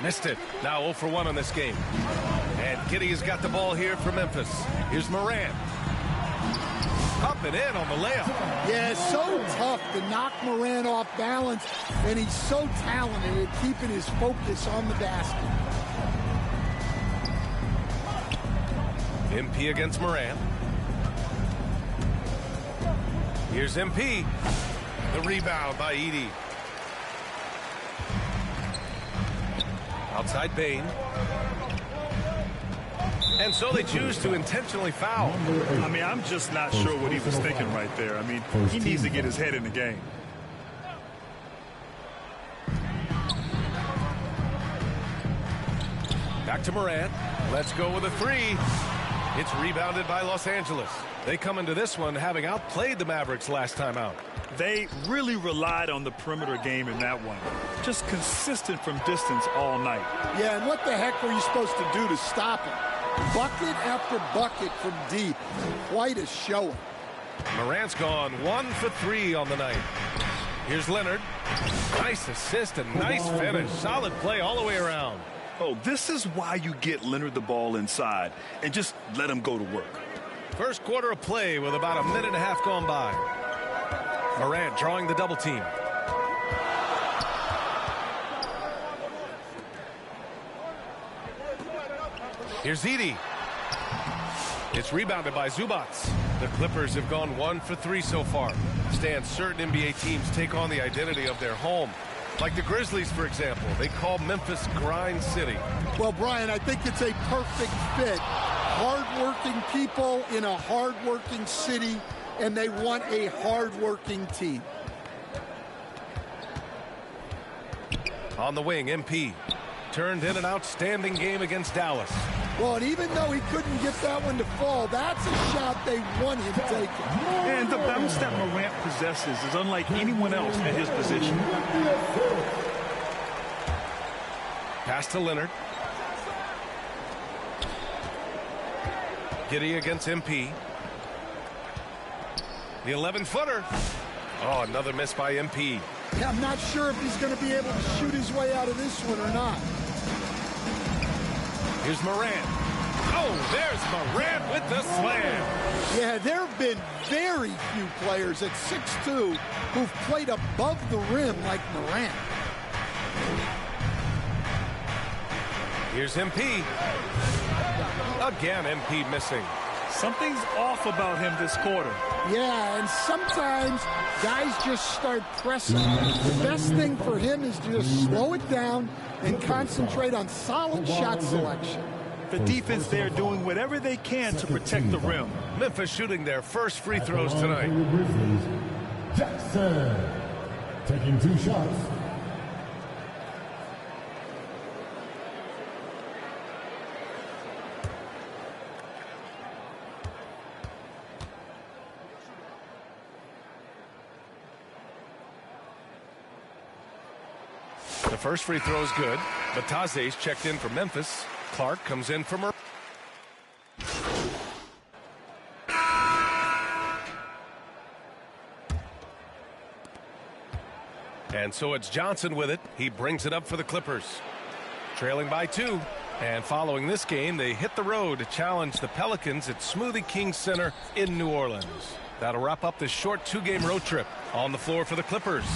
Missed it. Now 0 for 1 on this game. And Giddey has got the ball here for Memphis. Here's Moran. Up and in on the layup. Yeah, it's so tough to knock Moran off balance, and he's so talented at keeping his focus on the basket. MP against Moran. Here's MP. The rebound by Edey. Outside Bain. And so they choose to intentionally foul. I mean, I'm just not sure what he was thinking right there. I mean, he needs to get his head in the game. Back to Moran. Let's go with a 3. It's rebounded by Los Angeles. They come into this one having outplayed the Mavericks last time out. They really relied on the perimeter game in that one. Just consistent from distance all night. Yeah, and what the heck were you supposed to do to stop him? Bucket after bucket from deep. Quite a showing. Morant's gone 1 for 3 on the night. Here's Leonard. Nice assist and nice finish. Solid play all the way around. Oh, this is why you get Leonard the ball inside and just let him go to work. First quarter of play with about a minute and a half gone by. Morant drawing the double team. Here's Edey. It's rebounded by Zubac. The Clippers have gone 1 for 3 so far. Stan, certain NBA teams take on the identity of their home. Like the Grizzlies, for example. They call Memphis Grind City. Well, Brian, I think it's a perfect fit. Hard-working people in a hard-working city, and they want a hard-working team. On the wing, MP. Turned in an outstanding game against Dallas. Well, and even though he couldn't get that one to fall, that's a shot they want him taking. And the bounce that Morant possesses is unlike anyone else at his position. Pass to Leonard. Giddey against MP. The 11-footer. Oh, another miss by MP. Yeah, I'm not sure if he's going to be able to shoot his way out of this one or not. Here's Moran. Oh, there's Moran with the slam. Yeah, there have been very few players at 6'2" who've played above the rim like Moran. Here's MP. Again, MP missing. Something's off about him this quarter. Yeah, and sometimes guys just start pressing. The best thing for him is to just slow it down and concentrate on solid shot selection. The defense there doing whatever they can to protect the rim. Memphis shooting their first free throws tonight. Jackson taking 2 shots. The first free throw is good. Bataze's checked in for Memphis. Clark comes in for Murray. And so it's Johnson with it. He brings it up for the Clippers. Trailing by 2. And following this game, they hit the road to challenge the Pelicans at Smoothie King Center in New Orleans. That'll wrap up this short 2-game road trip. On the floor for the Clippers,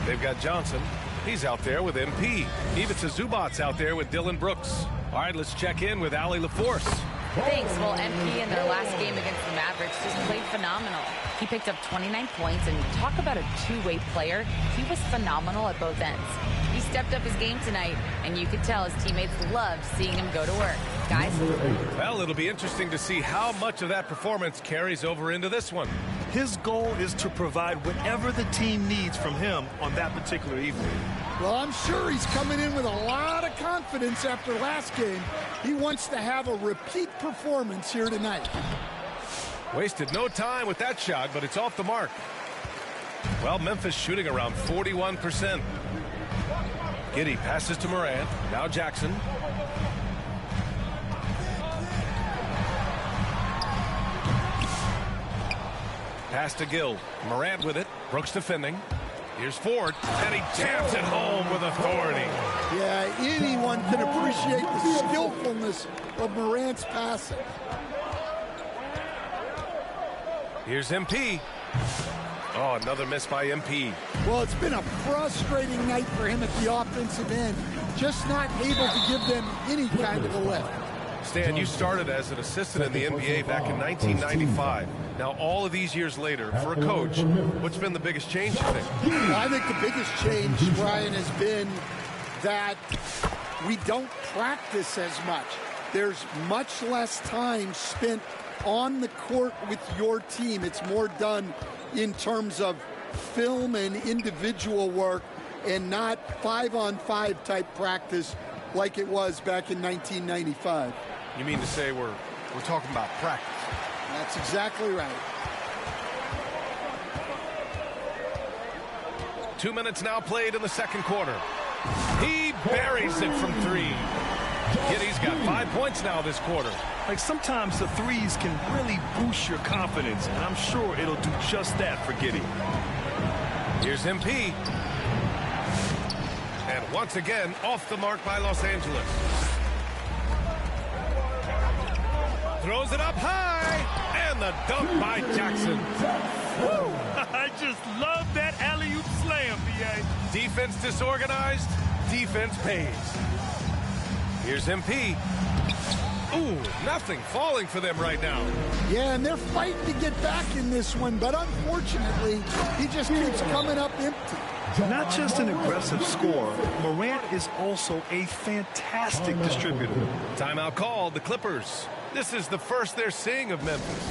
they've got Johnson. He's out there with MP. Ivica Zubac's out there with Dylan Brooks. All right, let's check in with Allie LaForce. Thanks. Well, MP in their last game against the Mavericks just played phenomenal. He picked up 29 points, and talk about a two-way player. He was phenomenal at both ends. He stepped up his game tonight, and you could tell his teammates loved seeing him go to work. Guys? Well, it'll be interesting to see how much of that performance carries over into this one. His goal is to provide whatever the team needs from him on that particular evening. Well, I'm sure he's coming in with a lot of confidence after last game. He wants to have a repeat performance here tonight. Wasted no time with that shot, but it's off the mark. Well, Memphis shooting around 41%. Giddey passes to Morant. Now Jackson. Pass to Gill. Morant with it. Brooks defending. Here's Ford, and he jams it home with authority. Yeah, anyone can appreciate the skillfulness of Morant's passing. Here's MP. Oh, another miss by MP. Well, it's been a frustrating night for him at the offensive end. Just not able to give them any kind of a lift. Stan, you started as an assistant in the NBA back in 1995. Now, all of these years later, for a coach, what's been the biggest change, you think? I think the biggest change, Brian, has been that we don't practice as much. There's much less time spent on the court with your team. It's more done in terms of film and individual work and not 5-on-5 type practice like it was back in 1995. You mean to say we're talking about practice? That's exactly right. 2 minutes now played in the second quarter. He buries it from three. Giddey's got 5 points now this quarter. Like, sometimes the threes can really boost your confidence, and I'm sure it'll do just that for Giddey. Here's MP. And once again, off the mark by Los Angeles. Throws it up high, and the dunk by Jackson. Woo! I just love that alley-oop slam, B.A. Defense disorganized, defense pays. Here's MP. Ooh, nothing falling for them right now. Yeah, and they're fighting to get back in this one, but unfortunately, he just keeps coming up empty. Not just an aggressive scorer, Morant is also a fantastic distributor. Timeout called, the Clippers. This is the first they're seeing of Memphis.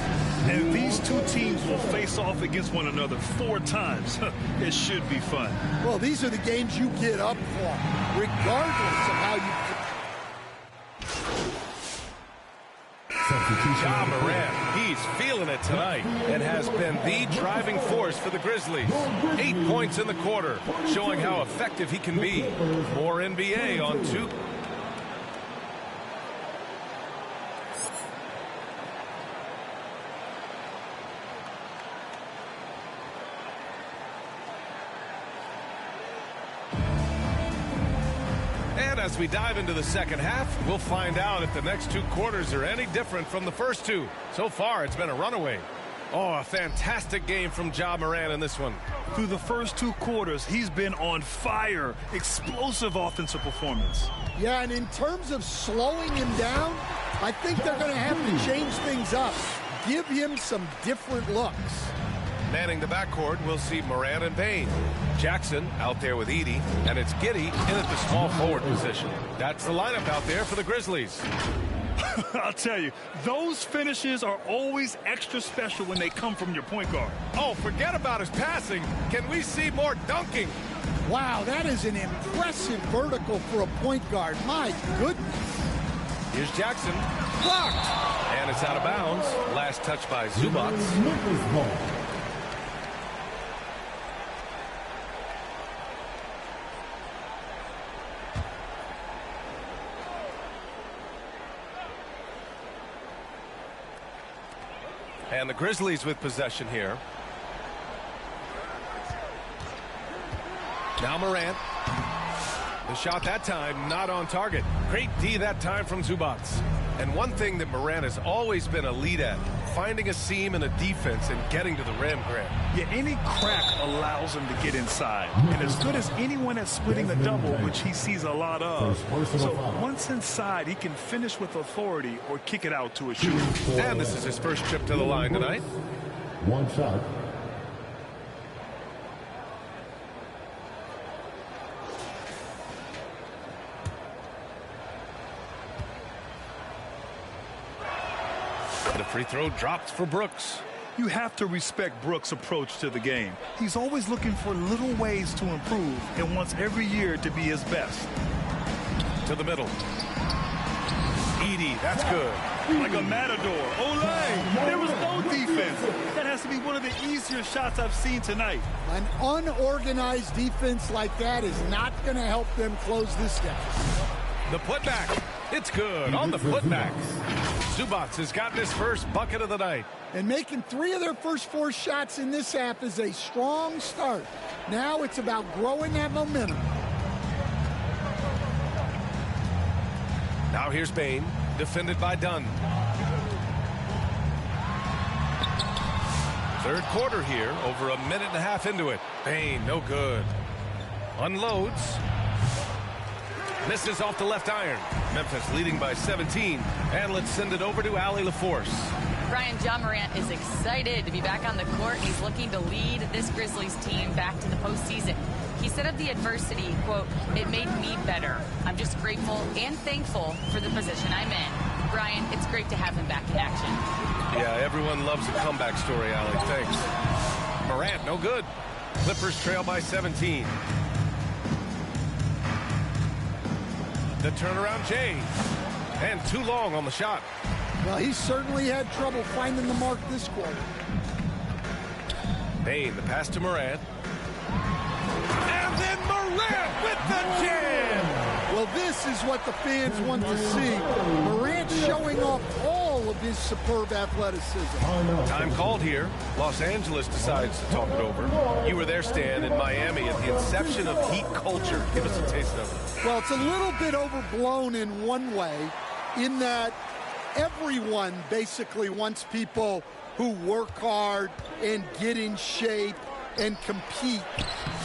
And these two teams will face off against one another 4 times. It should be fun. Well, these are the games you get up for, regardless of how you... Ja Morant, he's feeling it tonight and has been the driving force for the Grizzlies. 8 points in the quarter, showing how effective he can be. More NBA on 2. And as we dive into the second half, we'll find out if the next 2 quarters are any different from the first 2. So far, it's been a runaway. Oh, a fantastic game from Ja Morant in this one. Through the first 2 quarters, he's been on fire. Explosive offensive performance. Yeah, and in terms of slowing him down, I think they're going to have to change things up. Give him some different looks. Manning the backcourt, we'll see Morant and Payne. Jackson out there with Edey, and it's Giddey in at the small forward position. That's the lineup out there for the Grizzlies. I'll tell you, those finishes are always extra special when they come from your point guard. Oh, forget about his passing. Can we see more dunking? Wow, that is an impressive vertical for a point guard. My goodness. Here's Jackson. Blocked. And it's out of bounds. Last touch by Zubac. And the Grizzlies with possession here. Now Morant. The shot that time not on target. Great D that time from Zubac. And one thing that Morant has always been elite at, finding a seam in a defense and getting to the rim, Grant. Yeah, any crack allows him to get inside. And as good as anyone at splitting a double, which he sees a lot of. So once inside, he can finish with authority or kick it out to a shooter. And this is his first trip to the line tonight. One shot. The free throw drops for Brooks. You have to respect Brooks' approach to the game. He's always looking for little ways to improve and wants every year to be his best. To the middle. Edie, that's good. Like a matador. Olay! There was no defense. That has to be one of the easier shots I've seen tonight. An unorganized defense like that is not going to help them close this gap. The putback. It's good on the putback. Zubac has gotten his first bucket of the night. And making 3 of their first 4 shots in this half is a strong start. Now it's about growing that momentum. Now here's Bain, defended by Dunn. Third quarter here, over a minute and a half into it. Bain, no good. Unloads. Misses off the left iron. Memphis leading by 17. And let's send it over to Allie LaForce. Brian, John Morant is excited to be back on the court. He's looking to lead this Grizzlies team back to the postseason. He said of the adversity, quote, "It made me better. I'm just grateful and thankful for the position I'm in." Brian, it's great to have him back in action. Yeah, everyone loves a comeback story, Allie. Thanks. Morant, no good. Clippers trail by 17. The turnaround Jay. And too long on the shot. Well, he certainly had trouble finding the mark this quarter. Bain, the pass to Morant. And then Morant with the jam! Well, this is what the fans want to see. Morant showing off all of his superb athleticism. Time called here. Los Angeles decides to talk it over. You were there, Stan, in Miami at the inception of Heat culture. Give us a taste of it. Well, it's a little bit overblown in one way, in that everyone basically wants people who work hard and get in shape and compete.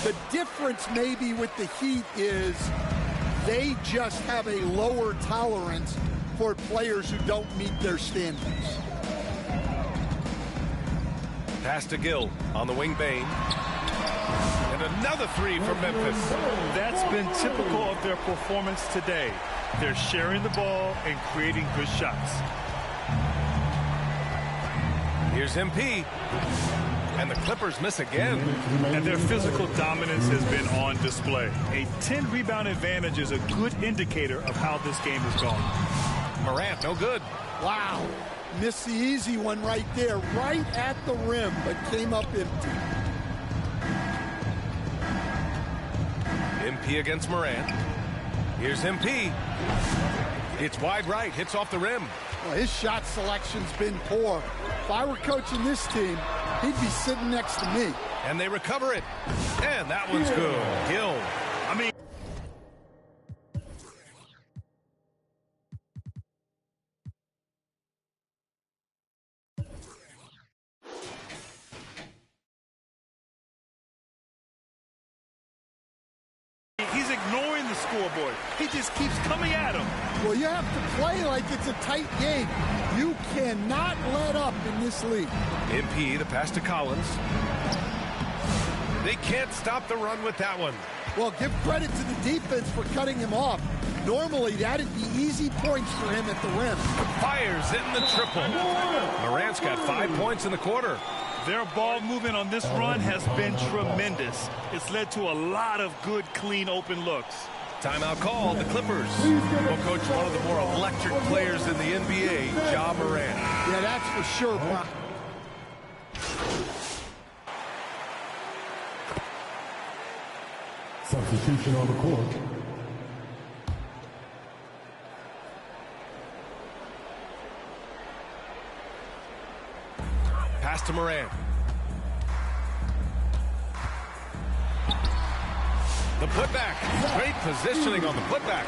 The difference maybe with the Heat is they just have a lower tolerance for players who don't meet their standards. Pass to Gill on the wing, Bain. And another 3 for Memphis. That's been typical of their performance today. They're sharing the ball and creating good shots. Here's MP. And the Clippers miss again. And their physical dominance has been on display. A 10-rebound advantage is a good indicator of how this game is going. Morant, no good. Wow. Missed the easy one right there, right at the rim, but came up empty. MP against Morant. Here's MP. It's wide right, hits off the rim. Well, his shot selection's been poor. If I were coaching this team, he'd be sitting next to me. And they recover it. And that one's good. Gill. He's ignoring the scoreboard. He just keeps coming at him. Well, you have to play like it's a tight game. You cannot let up in this league. MP, the pass to Collins. They can't stop the run with that one. Well, give credit to the defense for cutting him off. Normally, that'd be easy points for him at the rim. Fires in the triple. Morant's got 5 points in the quarter. Their ball movement on this run has been tremendous. It's led to a lot of good, clean, open looks. Timeout called. The Clippers will coach one of the more electric players in the NBA, Ja Morant. Yeah, that's for sure, Brock. Substitution on the court. Pass to Morant. The putback. Great positioning on the putback.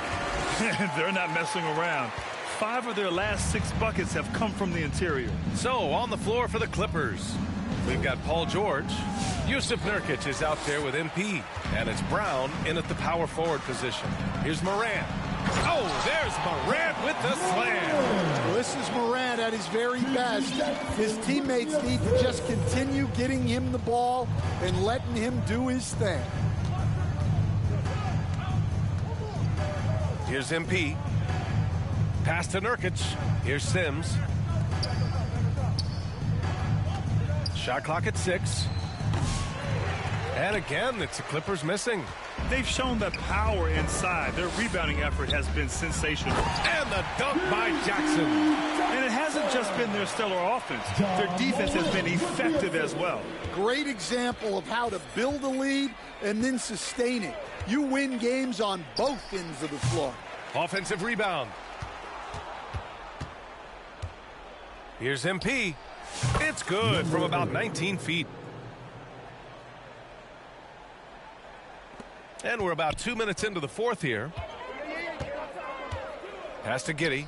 They're not messing around. 5 of their last 6 buckets have come from the interior. So on the floor for the Clippers, we've got Paul George. Yusuf Nurkic is out there with MP. And it's Brown in at the power forward position. Here's Morant. Oh, there's Morant with the slam. Well, this is Morant at his very best. His teammates need to just continue getting him the ball and letting him do his thing. Here's MP. Pass to Nurkic. Here's Sims. Shot clock at 6. And again, it's the Clippers missing. They've shown that power inside. Their rebounding effort has been sensational. And the dunk by Jackson. And it hasn't just been their stellar offense. Their defense has been effective as well. Great example of how to build a lead and then sustain it. You win games on both ends of the floor. Offensive rebound. Here's MP. It's good from about 19 feet. And we're about 2 minutes into the fourth here. Pass to Giddey.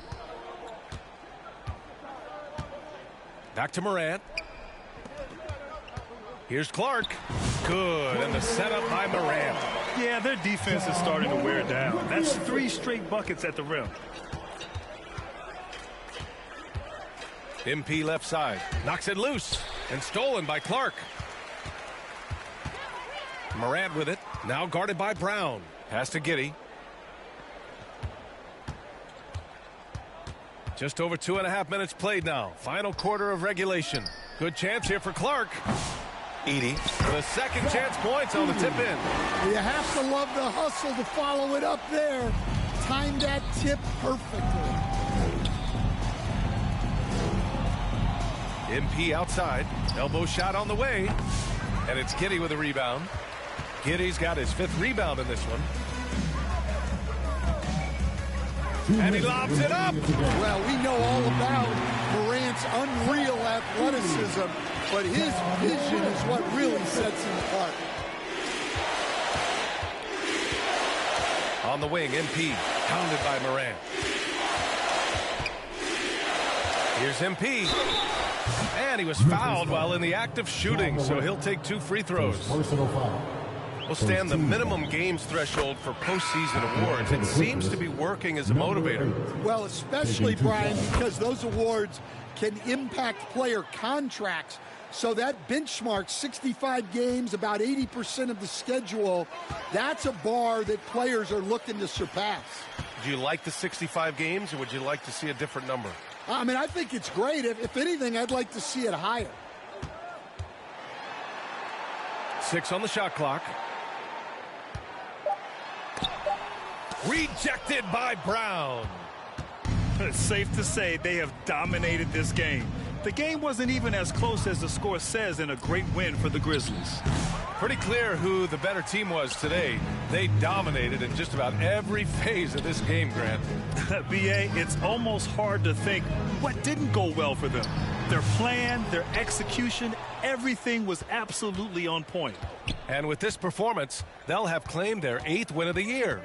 Back to Morant. Here's Clark. Good, and the setup by Morant. Yeah, their defense is starting to wear down. That's 3 straight buckets at the rim. MP left side. Knocks it loose. And stolen by Clark. Morant with it. Now guarded by Brown. Pass to Giddey. Just over 2.5 minutes played now. Final quarter of regulation. Good chance here for Clark. Edey. The second chance points on the tip in. You have to love the hustle to follow it up there. Timed that tip perfectly. MP outside. Elbow shot on the way. And it's Giddey with a rebound. Giddey's got his 5th rebound in this one. And he lobs it up. Well, we know all about Morant's unreal athleticism, but his vision is what really sets him apart. On the wing, MP, pounded by Morant. Here's MP. And he was fouled while in the act of shooting, so he'll take 2 free throws. Personal foul. Will stand the minimum games threshold for postseason awards. It seems to be working as a motivator. Well, especially, Brian, because those awards can impact player contracts. So that benchmark, 65 games, about 80% of the schedule, that's a bar that players are looking to surpass. Do you like the 65 games, or would you like to see a different number? I mean, I think it's great. If anything, I'd like to see it higher. 6 on the shot clock. Rejected by Brown. It's safe to say they have dominated this game. The game wasn't even as close as the score says in a great win for the Grizzlies. Pretty clear who the better team was today. They dominated in just about every phase of this game, Grant. B.A., it's almost hard to think what didn't go well for them. Their plan, their execution, everything was absolutely on point. And with this performance, they'll have claimed their 8th win of the year.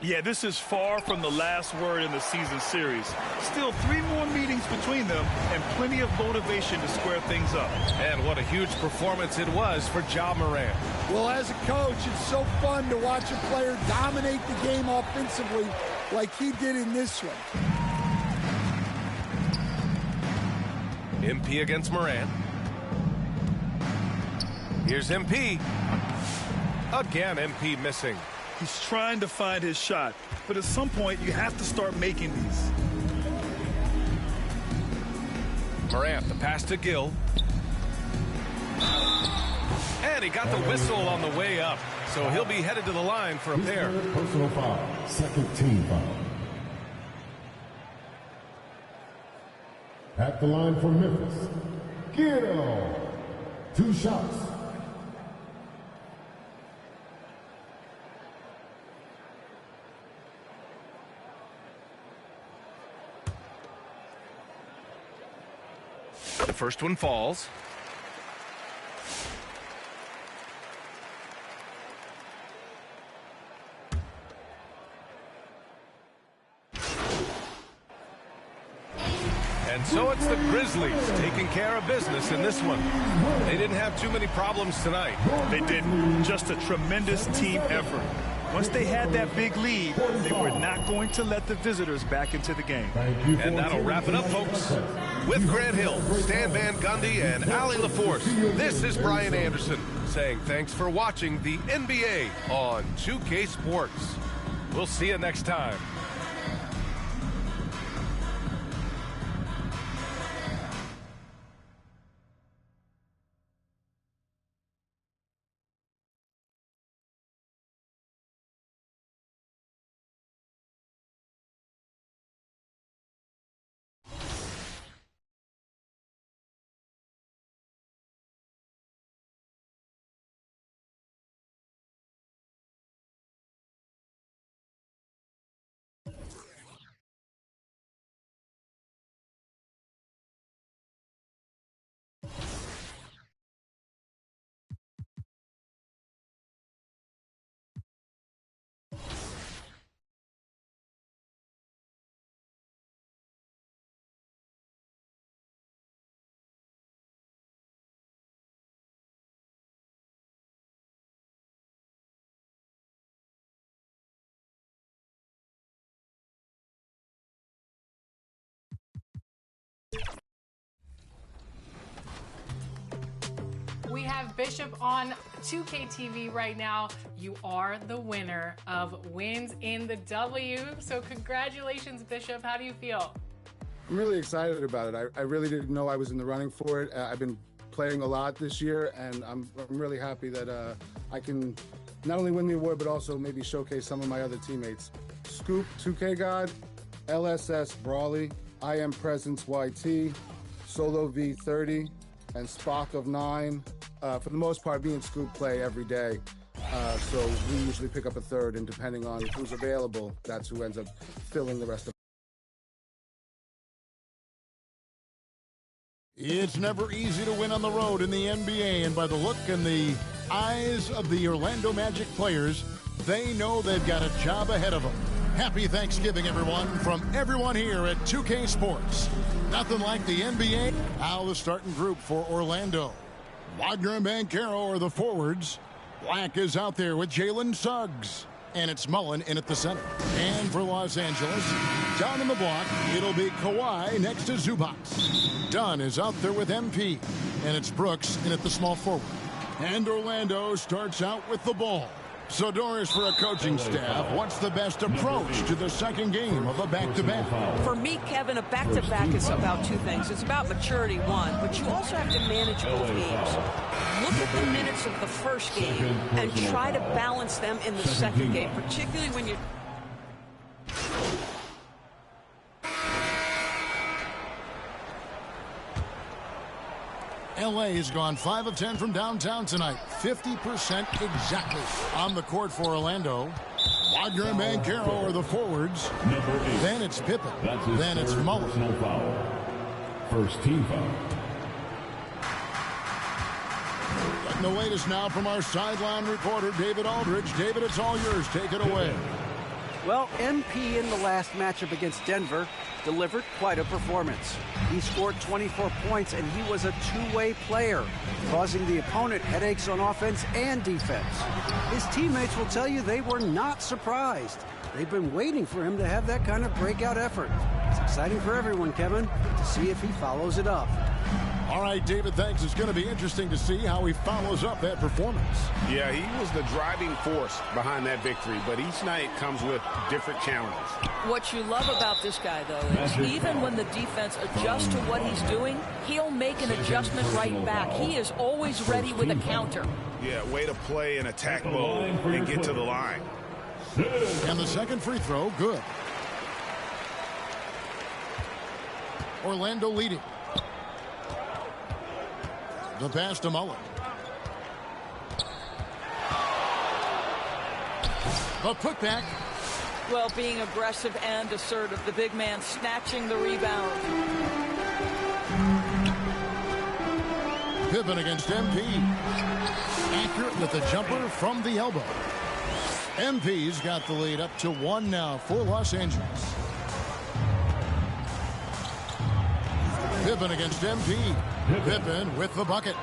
Yeah, this is far from the last word in the season series. Still 3 more meetings between them and plenty of motivation to square things up. And what a huge performance it was for Ja Morant. Well, as a coach, it's so fun to watch a player dominate the game offensively like he did in this one. MP against Morant. Here's MP. Again, MP missing. He's trying to find his shot, but at some point you have to start making these. Morant, the pass to Gill. And he got the whistle on the way up, so he'll be headed to the line for a pair. Personal foul. 2nd team foul. At the line for Memphis, Gill. 2 shots. The first one falls. And so it's the Grizzlies taking care of business in this one. They didn't have too many problems tonight. They didn't. Just a tremendous team effort. Once they had that big lead, they were not going to let the visitors back into the game. And that'll wrap it up, folks. With Grant Hill, Stan Van Gundy, and Allie LaForce, this is Brian Anderson saying thanks for watching the NBA on 2K Sports. We'll see you next time. We have Bishop on 2K TV right now. You are the winner of Wins in the W. So congratulations, Bishop. How do you feel? I'm really excited about it. I really didn't know I was in the running for it. I've been playing a lot this year, and I'm really happy that I can not only win the award, but also maybe showcase some of my other teammates. Scoop, 2K God, LSS Brawley, I Am Presence YT, Solo V30, and Spock of 9. For the most part, me and Scoop play every day. So we usually pick up a third, and depending on who's available, that's who ends up filling the rest of. It's never easy to win on the road in the NBA, and by the look in the eyes of the Orlando Magic players, they know they've got a job ahead of them. Happy Thanksgiving, everyone, from everyone here at 2K Sports. Nothing like the NBA. Now the starting group for Orlando. Wagner and Banchero are the forwards. Black is out there with Jalen Suggs. And it's Mullen in at the center. And for Los Angeles, down in the block, it'll be Kawhi next to Zubac. Dunn is out there with MP. And it's Brooks in at the small forward. And Orlando starts out with the ball. So, Doris, for a coaching staff, what's the best approach to the second game of a back-to-back? For me, Kevin, a back-to-back is about two things. It's about maturity, one, but you also have to manage both games. Look at the minutes of the first game and try to balance them in the second game, particularly when you... LA has gone 5 of 10 from downtown tonight. 50% exactly. On the court for Orlando, Wagner and Banchero are the forwards. Then it's Pippen. Then it's Mullen. First team foul. Getting the latest now from our sideline reporter, David Aldridge. David, it's all yours. Take it away. Well, MP in the last matchup against Denver delivered quite a performance. He scored 24 points, and he was a two-way player, causing the opponent headaches on offense and defense. His teammates will tell you they were not surprised. They've been waiting for him to have that kind of breakout effort. It's exciting for everyone, Kevin, to see if he follows it up. All right, David, thanks. It's going to be interesting to see how he follows up that performance. Yeah, he was the driving force behind that victory, but each night comes with different challenges. What you love about this guy, though, is even when the defense adjusts to what he's doing, he'll make an adjustment right back. He is always ready with a counter. Yeah, way to play in attack mode and get to the line. And the second free throw, good. Orlando leading. The pass to Mullen. The putback. Well, being aggressive and assertive, the big man snatching the rebound. Pippen against MP. Accurate with the jumper from the elbow. MP's got the lead up to 1 now for Los Angeles. Pippen against MP. Pippen with the bucket.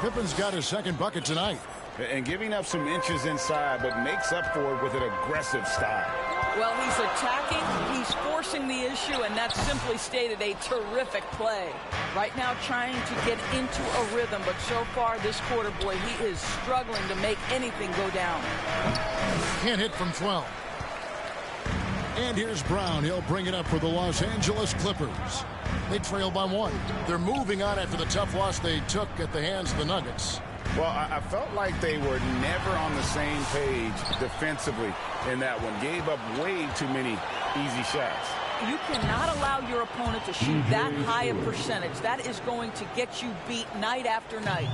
Pippen's got his second bucket tonight. And giving up some inches inside, but makes up for it with an aggressive style. Well, he's attacking, he's forcing the issue, and that's simply stated a terrific play. Right now trying to get into a rhythm, but so far this quarter, boy, he is struggling to make anything go down. Can't hit from 12. And here's Brown. He'll bring it up for the Los Angeles Clippers. They trail by 1. They're moving on after the tough loss they took at the hands of the Nuggets. Well, I felt like they were never on the same page defensively in that one. Gave up way too many easy shots. You cannot allow your opponent to shoot that high a percentage. That is going to get you beat night after night.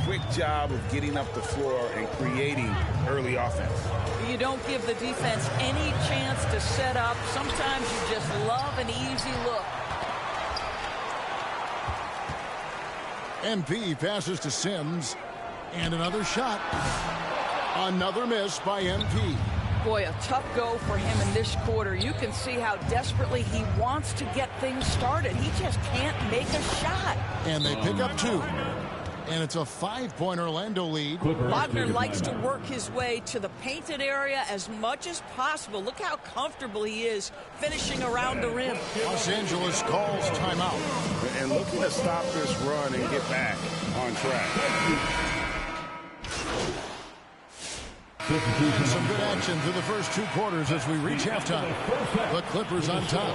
Quick job of getting up the floor and creating early offense. You don't give the defense any chance to set up. Sometimes you just love an easy look. MP passes to Sims. And another shot. Another miss by MP. Boy, a tough go for him in this quarter. You can see how desperately he wants to get things started. He just can't make a shot. And they pick up 2. And it's a 5-point Orlando lead. Wagner likes to work his way to the painted area as much as possible. Look how comfortable he is finishing around the rim. Los Angeles calls timeout. And looking to stop this run and get back on track. Some good action through the first 2 quarters as we reach halftime. The Clippers on top.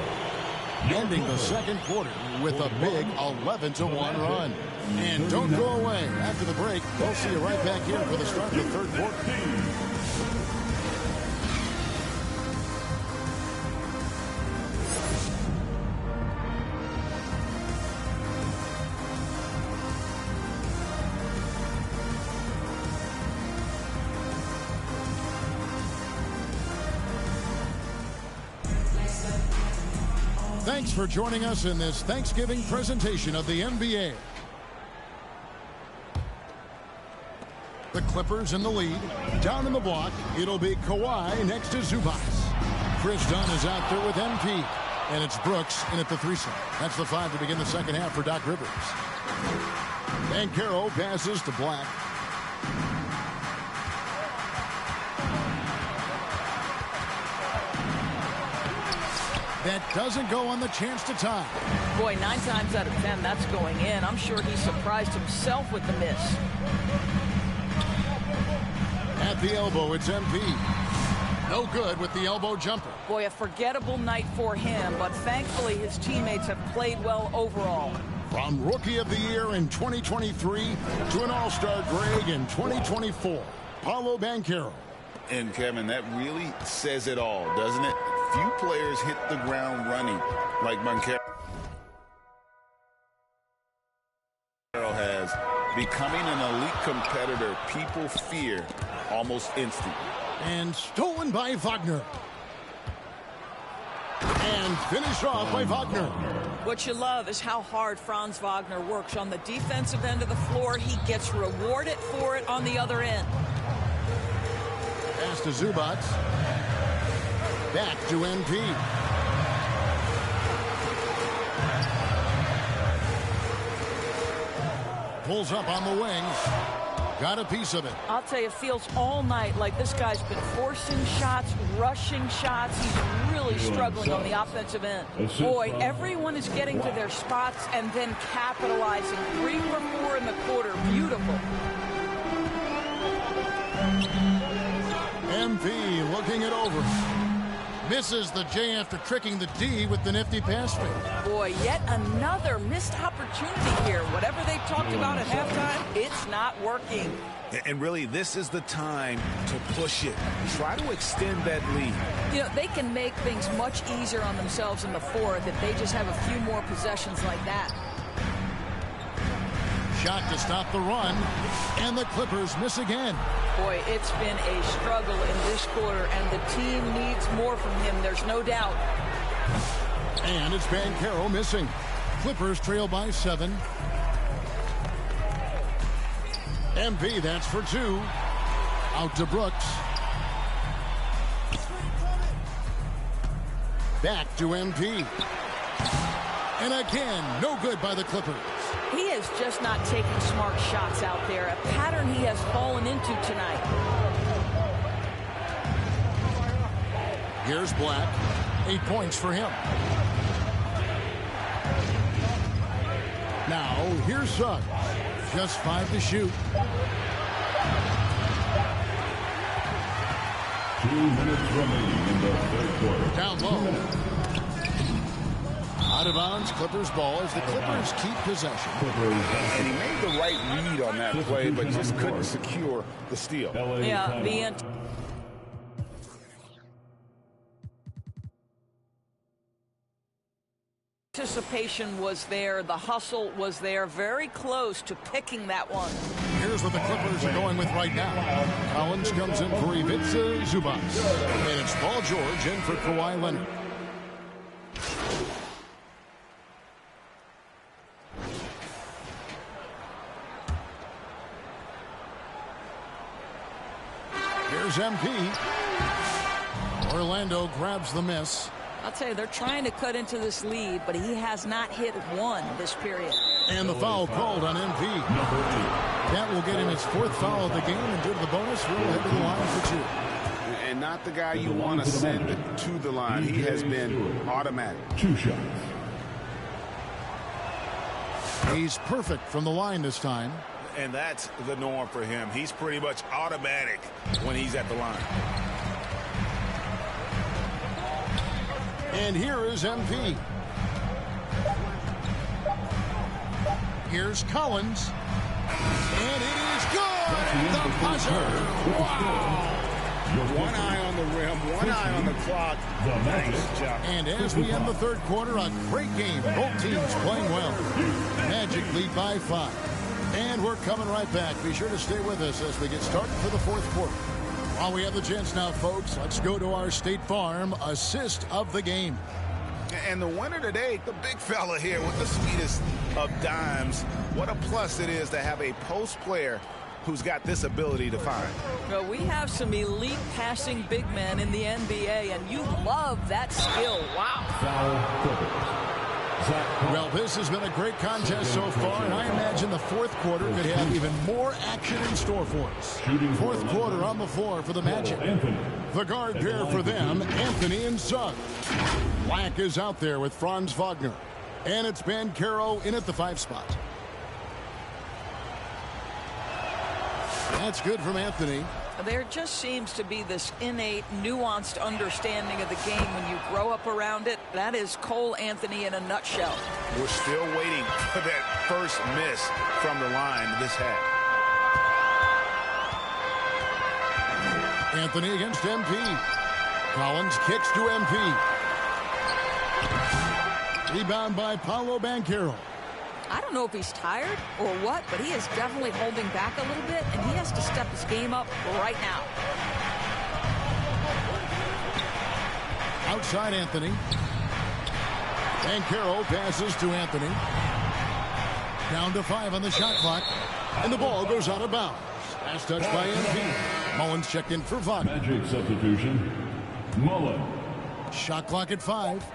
Ending the second quarter with a big 11-1 run. And don't go away. After the break, we'll see you right back here for the start of the third quarter. Thanks for joining us in this Thanksgiving presentation of the NBA. The Clippers in the lead. Down in the block, it'll be Kawhi next to Zubac. Chris Dunn is out there with MP. And it's Brooks in at the 3 slot. That's the 5 to begin the second half for Doc Rivers. Banchero passes to Black. That doesn't go on the chance to tie. Boy, 9 times out of 10, that's going in. I'm sure he surprised himself with the miss. At the elbow, it's MP. No good with the elbow jumper. Boy, a forgettable night for him, but thankfully his teammates have played well overall. From Rookie of the Year in 2023 to an All-Star Greg in 2024, Paolo Banchero. And Kevin, that really says it all, doesn't it? Few players hit the ground running like Banchero has. Becoming an elite competitor, people fear almost instantly. And stolen by Wagner. And finished off by Wagner. What you love is how hard Franz Wagner works on the defensive end of the floor. He gets rewarded for it on the other end. Pass to Zubac. Back to MP. Pulls up on the wings. Got a piece of it. I'll tell you, it feels all night like this guy's been forcing shots, rushing shots. He's really struggling on the offensive end. Boy, everyone is getting to their spots and then capitalizing. 3 for 4 in the quarter. Beautiful. MP looking it over. Misses the J after tricking the D with the nifty pass fake. Boy, yet another missed opportunity here. Whatever they talked about at halftime, it's not working. And really, this is the time to push it. Try to extend that lead. You know, they can make things much easier on themselves in the fourth if they just have a few more possessions like that. Shot to stop the run, and the Clippers miss again. Boy, it's been a struggle in this quarter, and the team needs more from him, there's no doubt. And it's Banchero missing. Clippers trail by 7. MP, that's for 2. Out to Brooks. Back to MP. And again, no good by the Clippers. He is just not taking smart shots out there, a pattern he has fallen into tonight. Here's Black. 8 points for him. Now, here's Suggs. Just 5 to shoot. 2 minutes remaining in the third quarter. Down low. Out of bounds, Clippers ball as the Clippers keep possession. And he made the right read on that play, but just couldn't secure the steal. Yeah, the anticipation was there. The hustle was there. Very close to picking that one. Here's what the Clippers are going with right now. Collins comes in for Ivica Zubac. And it's Paul George in for Kawhi Leonard. Here's MP. Orlando grabs the miss. I'll tell you, they're trying to cut into this lead, but he has not hit one this period. And the foul called on MP. That will get him his 4th foul of the game, and due to the bonus, we'll head to the line for 2. And not the guy you want to send to the line. He has been automatic. 2 shots. He's perfect from the line this time. And that's the norm for him. He's pretty much automatic when he's at the line. And here is MP. Here's Collins. And it is good. The buzzer. Wow. One eye on the rim, one eye on the clock. Nice job. And as we end the third quarter, a great game. Both teams playing well. Magic lead by 5. And we're coming right back. Be sure to stay with us as we get started for the 4th quarter. While we have the chance now, folks, let's go to our State Farm assist of the game. And the winner today, the big fella here with the sweetest of dimes. What a plus it is to have a post player who's got this ability to find. Well, we have some elite passing big men in the NBA, and you love that skill. Wow. Well, this has been a great contest so far, and I imagine the 4th quarter could have even more action in store for us. 4th quarter on the floor for the Magic. The guard pair for them, Anthony and Suggs. Black is out there with Franz Wagner. And it's Banchero in at the 5 spot. That's good from Anthony. There just seems to be this innate, nuanced understanding of the game when you grow up around it. That is Cole Anthony in a nutshell. We're still waiting for that first miss from the line this half. Anthony against MP. Collins kicks to MP. Rebound by Paolo Banchero. I don't know if he's tired or what, but he is definitely holding back a little bit, and he has to step his game up right now. Outside Anthony. Banchero passes to Anthony. Down to 5 on the shot clock, and the ball goes out of bounds. Last touch by MP. Mullins checked in for Wagner. Magic substitution. Mullen. Shot clock at 5.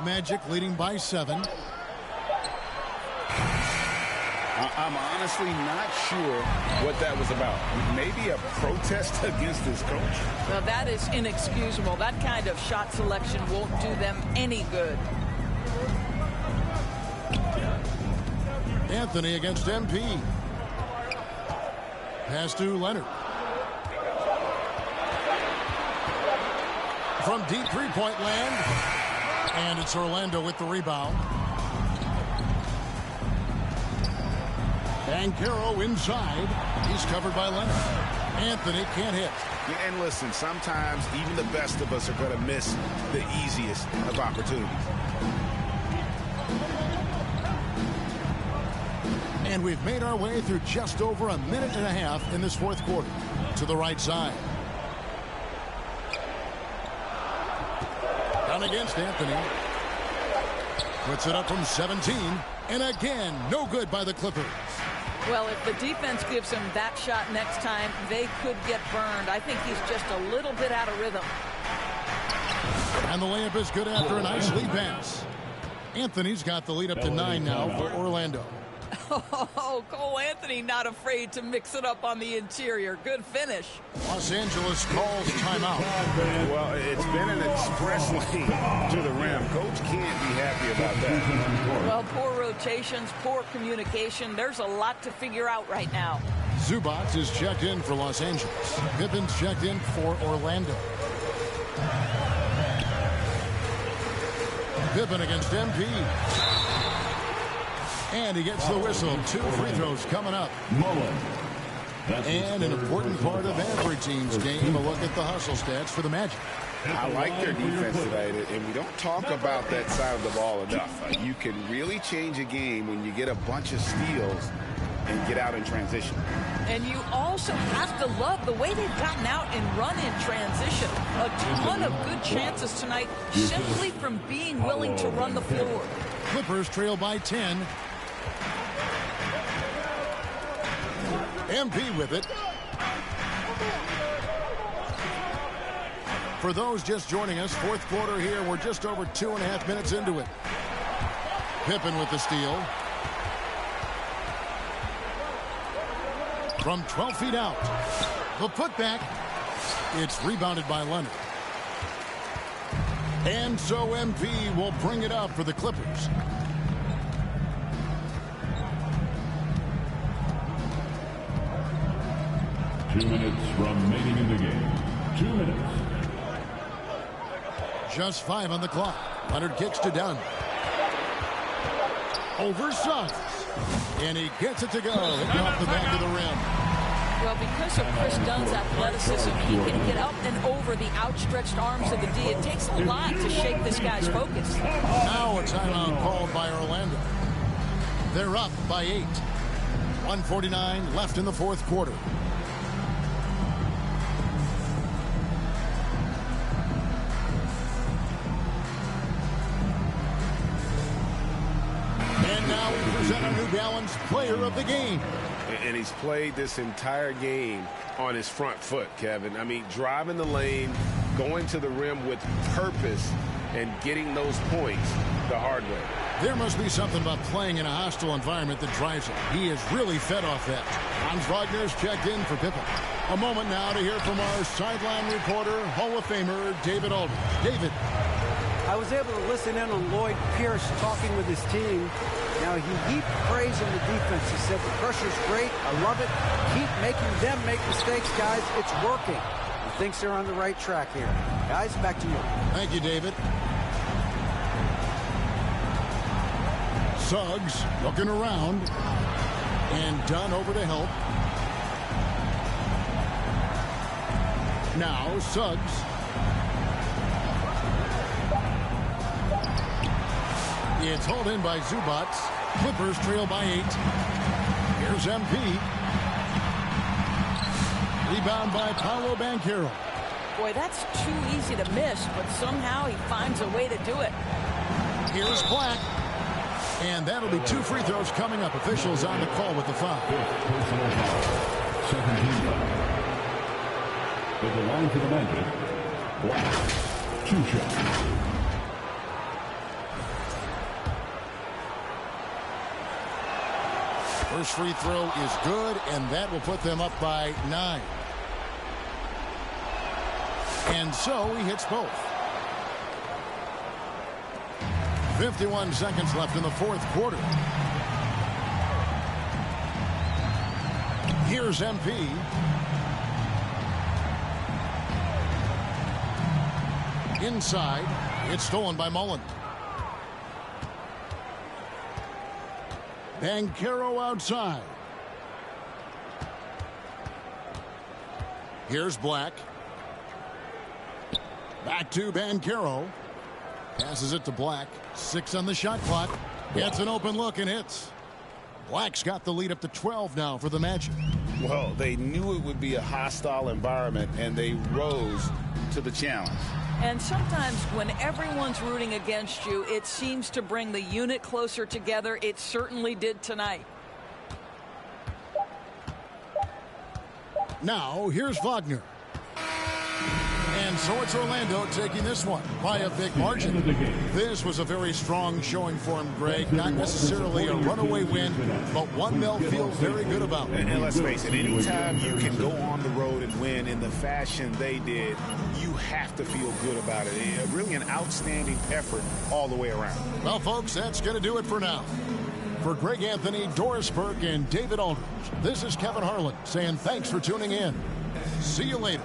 Magic leading by 7. I'm honestly not sure what that was about. Maybe a protest against his coach. Well, that is inexcusable. That kind of shot selection won't do them any good. Anthony against MP. Pass to Leonard. From deep three-point land. And it's Orlando with the rebound. Banchero inside. He's covered by Leonard. Anthony can't hit. Yeah, and listen, sometimes even the best of us are going to miss the easiest of opportunities. And we've made our way through just over a minute and a half in this 4th quarter. To the right side. Down against Anthony. Puts it up from 17. And again, no good by the Clippers. Well, if the defense gives him that shot next time, they could get burned. I think he's just a little bit out of rhythm. And the layup is good after a nice lead pass. Anthony's got the lead up to 9 now for Orlando. Oh, Cole Anthony not afraid to mix it up on the interior. Good finish. Los Angeles calls timeout. Well, it's been an express lane to the rim. Coach can't be happy about that. Well, poor rotations, poor communication. There's a lot to figure out right now. Zubac is checked in for Los Angeles. Pippen's checked in for Orlando. Pippen against MP. And he gets the whistle. 2 free throws coming up. And an important part of every team's game, a look at the hustle stats for the Magic. I like their defense tonight, and we don't talk about that side of the ball enough. You can really change a game when you get a bunch of steals and get out in transition. And you also have to love the way they've gotten out and run in transition. A ton of good chances tonight simply from being willing to run the floor. Clippers trail by 10. MP with it. For those just joining us, fourth quarter here. We're just over 2.5 minutes into it. Pippen with the steal. From 12 feet out. The putback. It's rebounded by Leonard. And so MP will bring it up for the Clippers. Two minutes remaining in the game. 2 minutes. Just 5 on the clock. Leonard kicks to Dunn. Over Suggs. And he gets it to go. Hitting off the back of the rim. Well, because of Chris Dunn's athleticism, he can get up and over the outstretched arms of the D. It takes a lot to shake this guy's focus. Now a timeout called by Orlando. They're up by 8. 1:49 left in the fourth quarter. And now we present our New Balance Player of the Game. And he's played this entire game on his front foot, Kevin. I mean, driving the lane, going to the rim with purpose, and getting those points the hard way. There must be something about playing in a hostile environment that drives him. He is really fed off that. Hans Wagner's checked in for Pippen. A moment now to hear from our sideline reporter, Hall of Famer David Aldridge. David. I was able to listen in on Lloyd Pierce talking with his team. Now, he heaped praise on the defense. He said, the pressure's great. I love it. Keep making them make mistakes, guys. It's working. He thinks they're on the right track here. Guys, back to you. Thank you, David. Suggs looking around. And Dunn over to help. Now, Suggs. It's hauled in by Zubac. Clippers trail by 8. Here's MP. Rebound by Paolo Banchero. Boy, that's too easy to miss, but somehow he finds a way to do it. Here's Black. And that'll be 2 free throws coming up. Officials on the call with the foul. 17 foul. They belong to the Magic. Black. 2 shots. First free throw is good, and that will put them up by 9. And so he hits both. 51 seconds left in the fourth quarter. Here's MP. Inside. It's stolen by Mullen. Banchero outside. Here's Black. Back to Banchero. Passes it to Black. 6 on the shot clock. Gets an open look and hits. Black's got the lead up to 12 now for the Magic. Well, they knew it would be a hostile environment, and they rose to the challenge. And sometimes when everyone's rooting against you, it seems to bring the unit closer together. It certainly did tonight. Now, here's Wagner. And And so it's Orlando taking this one by a big margin. This was a very strong showing for him, Greg. Not necessarily a runaway win, but one they'll feel very good about. And let's face it, anytime you can go on the road and win in the fashion they did, you have to feel good about it. Really an outstanding effort all the way around. Well, folks, that's going to do it for now. For Greg Anthony, Doris Burke, and David Aldridge, this is Kevin Harlan saying thanks for tuning in. See you later.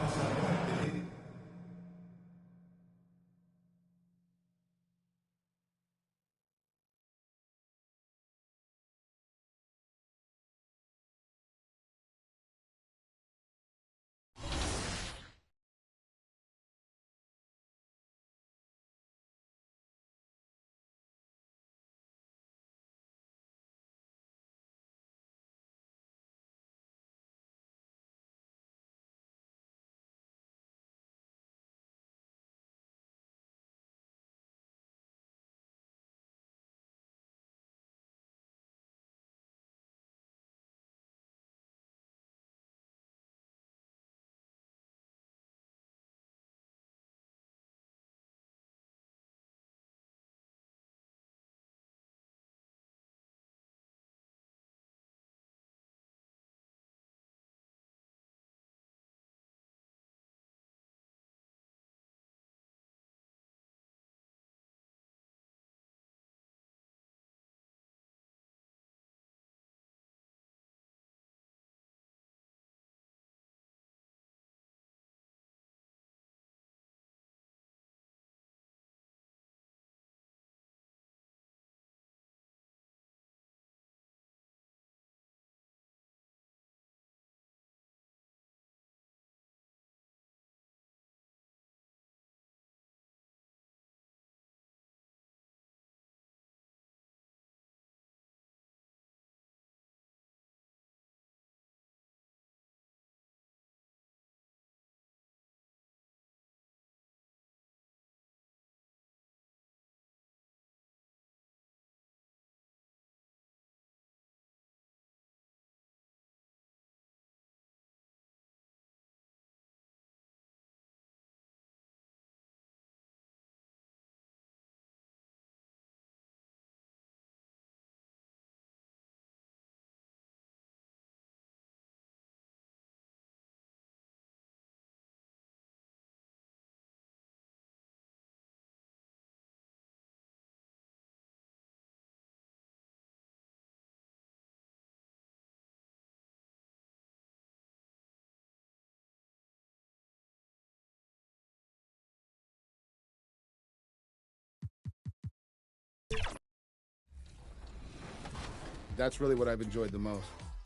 That's really what I've enjoyed the most.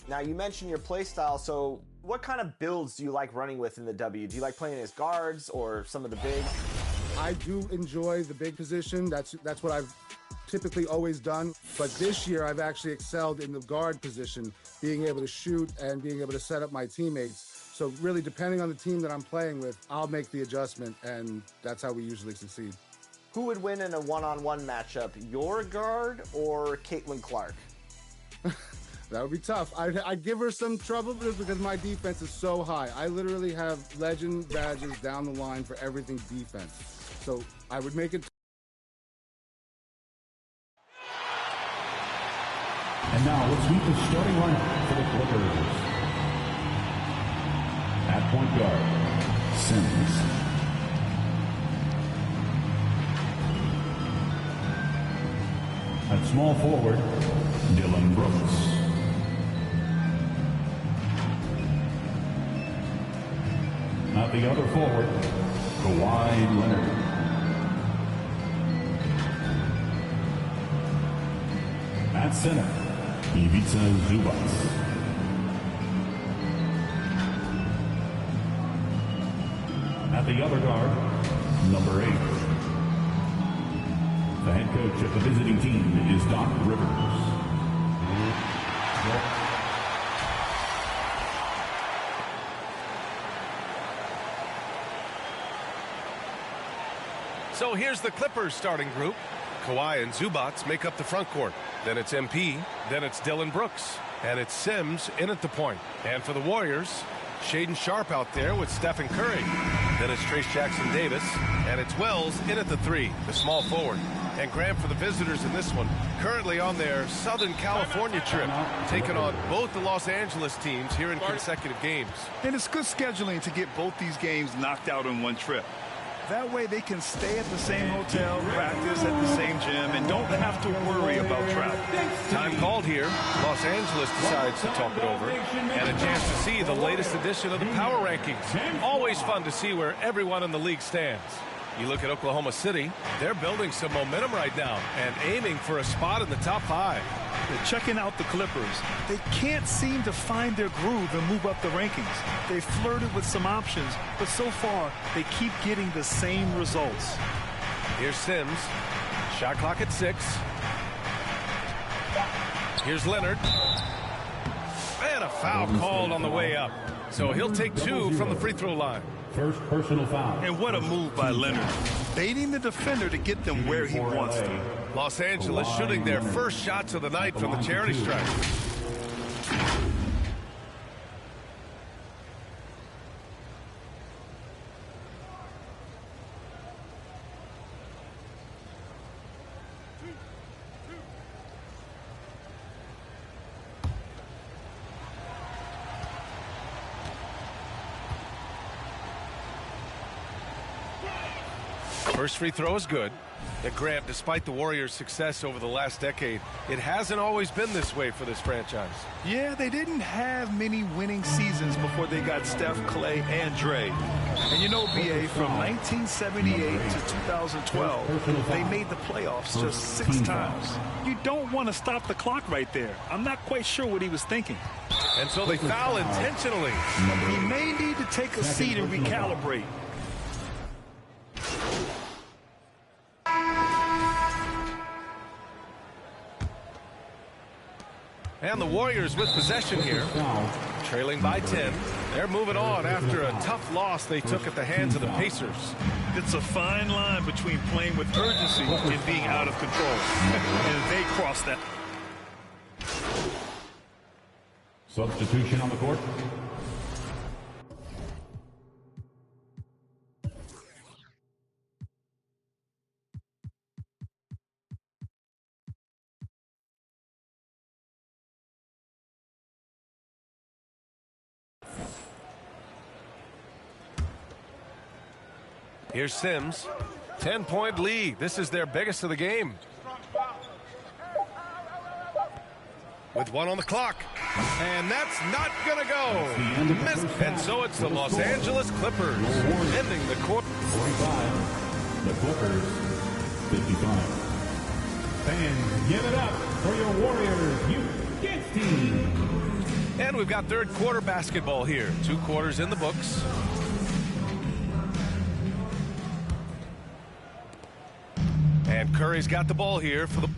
Now, you mentioned your play style, so what kind of builds do you like running with in the W? Do you like playing as guards or some of the bigs? I do enjoy the big position. That's what I've typically always done. But this year, I've actually excelled in the guard position, being able to shoot and being able to set up my teammates. So really, depending on the team that I'm playing with, I'll make the adjustment, and that's how we usually succeed. Who would win in a one-on-one matchup, your guard or Caitlin Clark? That would be tough. I'd give her some trouble because my defense is so high. I literally have legend badges down the line for everything defense. So I would make it. And now let's meet the starting lineup for the Clippers. At point guard, Sims. At small forward, Dylan Brooks. At the other forward, Kawhi Leonard. At center, Ivica Zubac. At the other guard, number 8. The head coach of the visiting team is Doc Rivers. So here's the Clippers starting group. Kawhi and Zubac make up the front court. Then it's MP. Then it's Dylan Brooks. And it's Sims in at the point. And for the Warriors, Shaedon Sharpe out there with Stephen Curry. Then it's Trace Jackson-Davis, and it's Wells in at the 3, the small forward. And Graham for the visitors in this one, currently on their Southern California trip, taking on both the Los Angeles teams here in consecutive games. And it's good scheduling to get both these games knocked out on one trip. That way they can stay at the same hotel, practice at the same gym, and don't have to worry about travel. Time called here. Los Angeles decides to talk it over. And a chance to see the latest edition of the Power Rankings. Always fun to see where everyone in the league stands. You look at Oklahoma City, they're building some momentum right now and aiming for a spot in the top 5. They're checking out the Clippers. They can't seem to find their groove and move up the rankings. They flirted with some options, but so far they keep getting the same results. Here's Sims. Shot clock at 6. Here's Leonard. And a foul called on the way up. So he'll take 2 from the free throw line. First personal foul. And what a move by Leonard. Baiting the defender to get them where he wants them. Los Angeles shooting their first shots of the night from the charity stripe. First free throw is good. And Grant, despite the Warriors' success over the last decade, it hasn't always been this way for this franchise. Yeah, they didn't have many winning seasons before they got Steph, Clay, and Dre. And you know, BA, from 1978 to 2012, they made the playoffs just 6 times. You don't want to stop the clock right there. I'm not quite sure what he was thinking. And so they foul intentionally. He may need to take a seat and recalibrate. And the Warriors with possession here, trailing by 10. They're moving on after a tough loss they took at the hands of the Pacers. It's a fine line between playing with urgency and being out of control. And they crossed that. Substitution on the court. Here's Sims. 10-point lead. This is their biggest of the game. With 1 on the clock. And that's not going to go. Missed. And so it's the Los Angeles Clippers ending the quarter. 45. The Clippers, 55. Fans, give it up for your Warriors Youth Kids team. And we've got third quarter basketball here. 2 quarters in the books. And Curry's got the ball here for the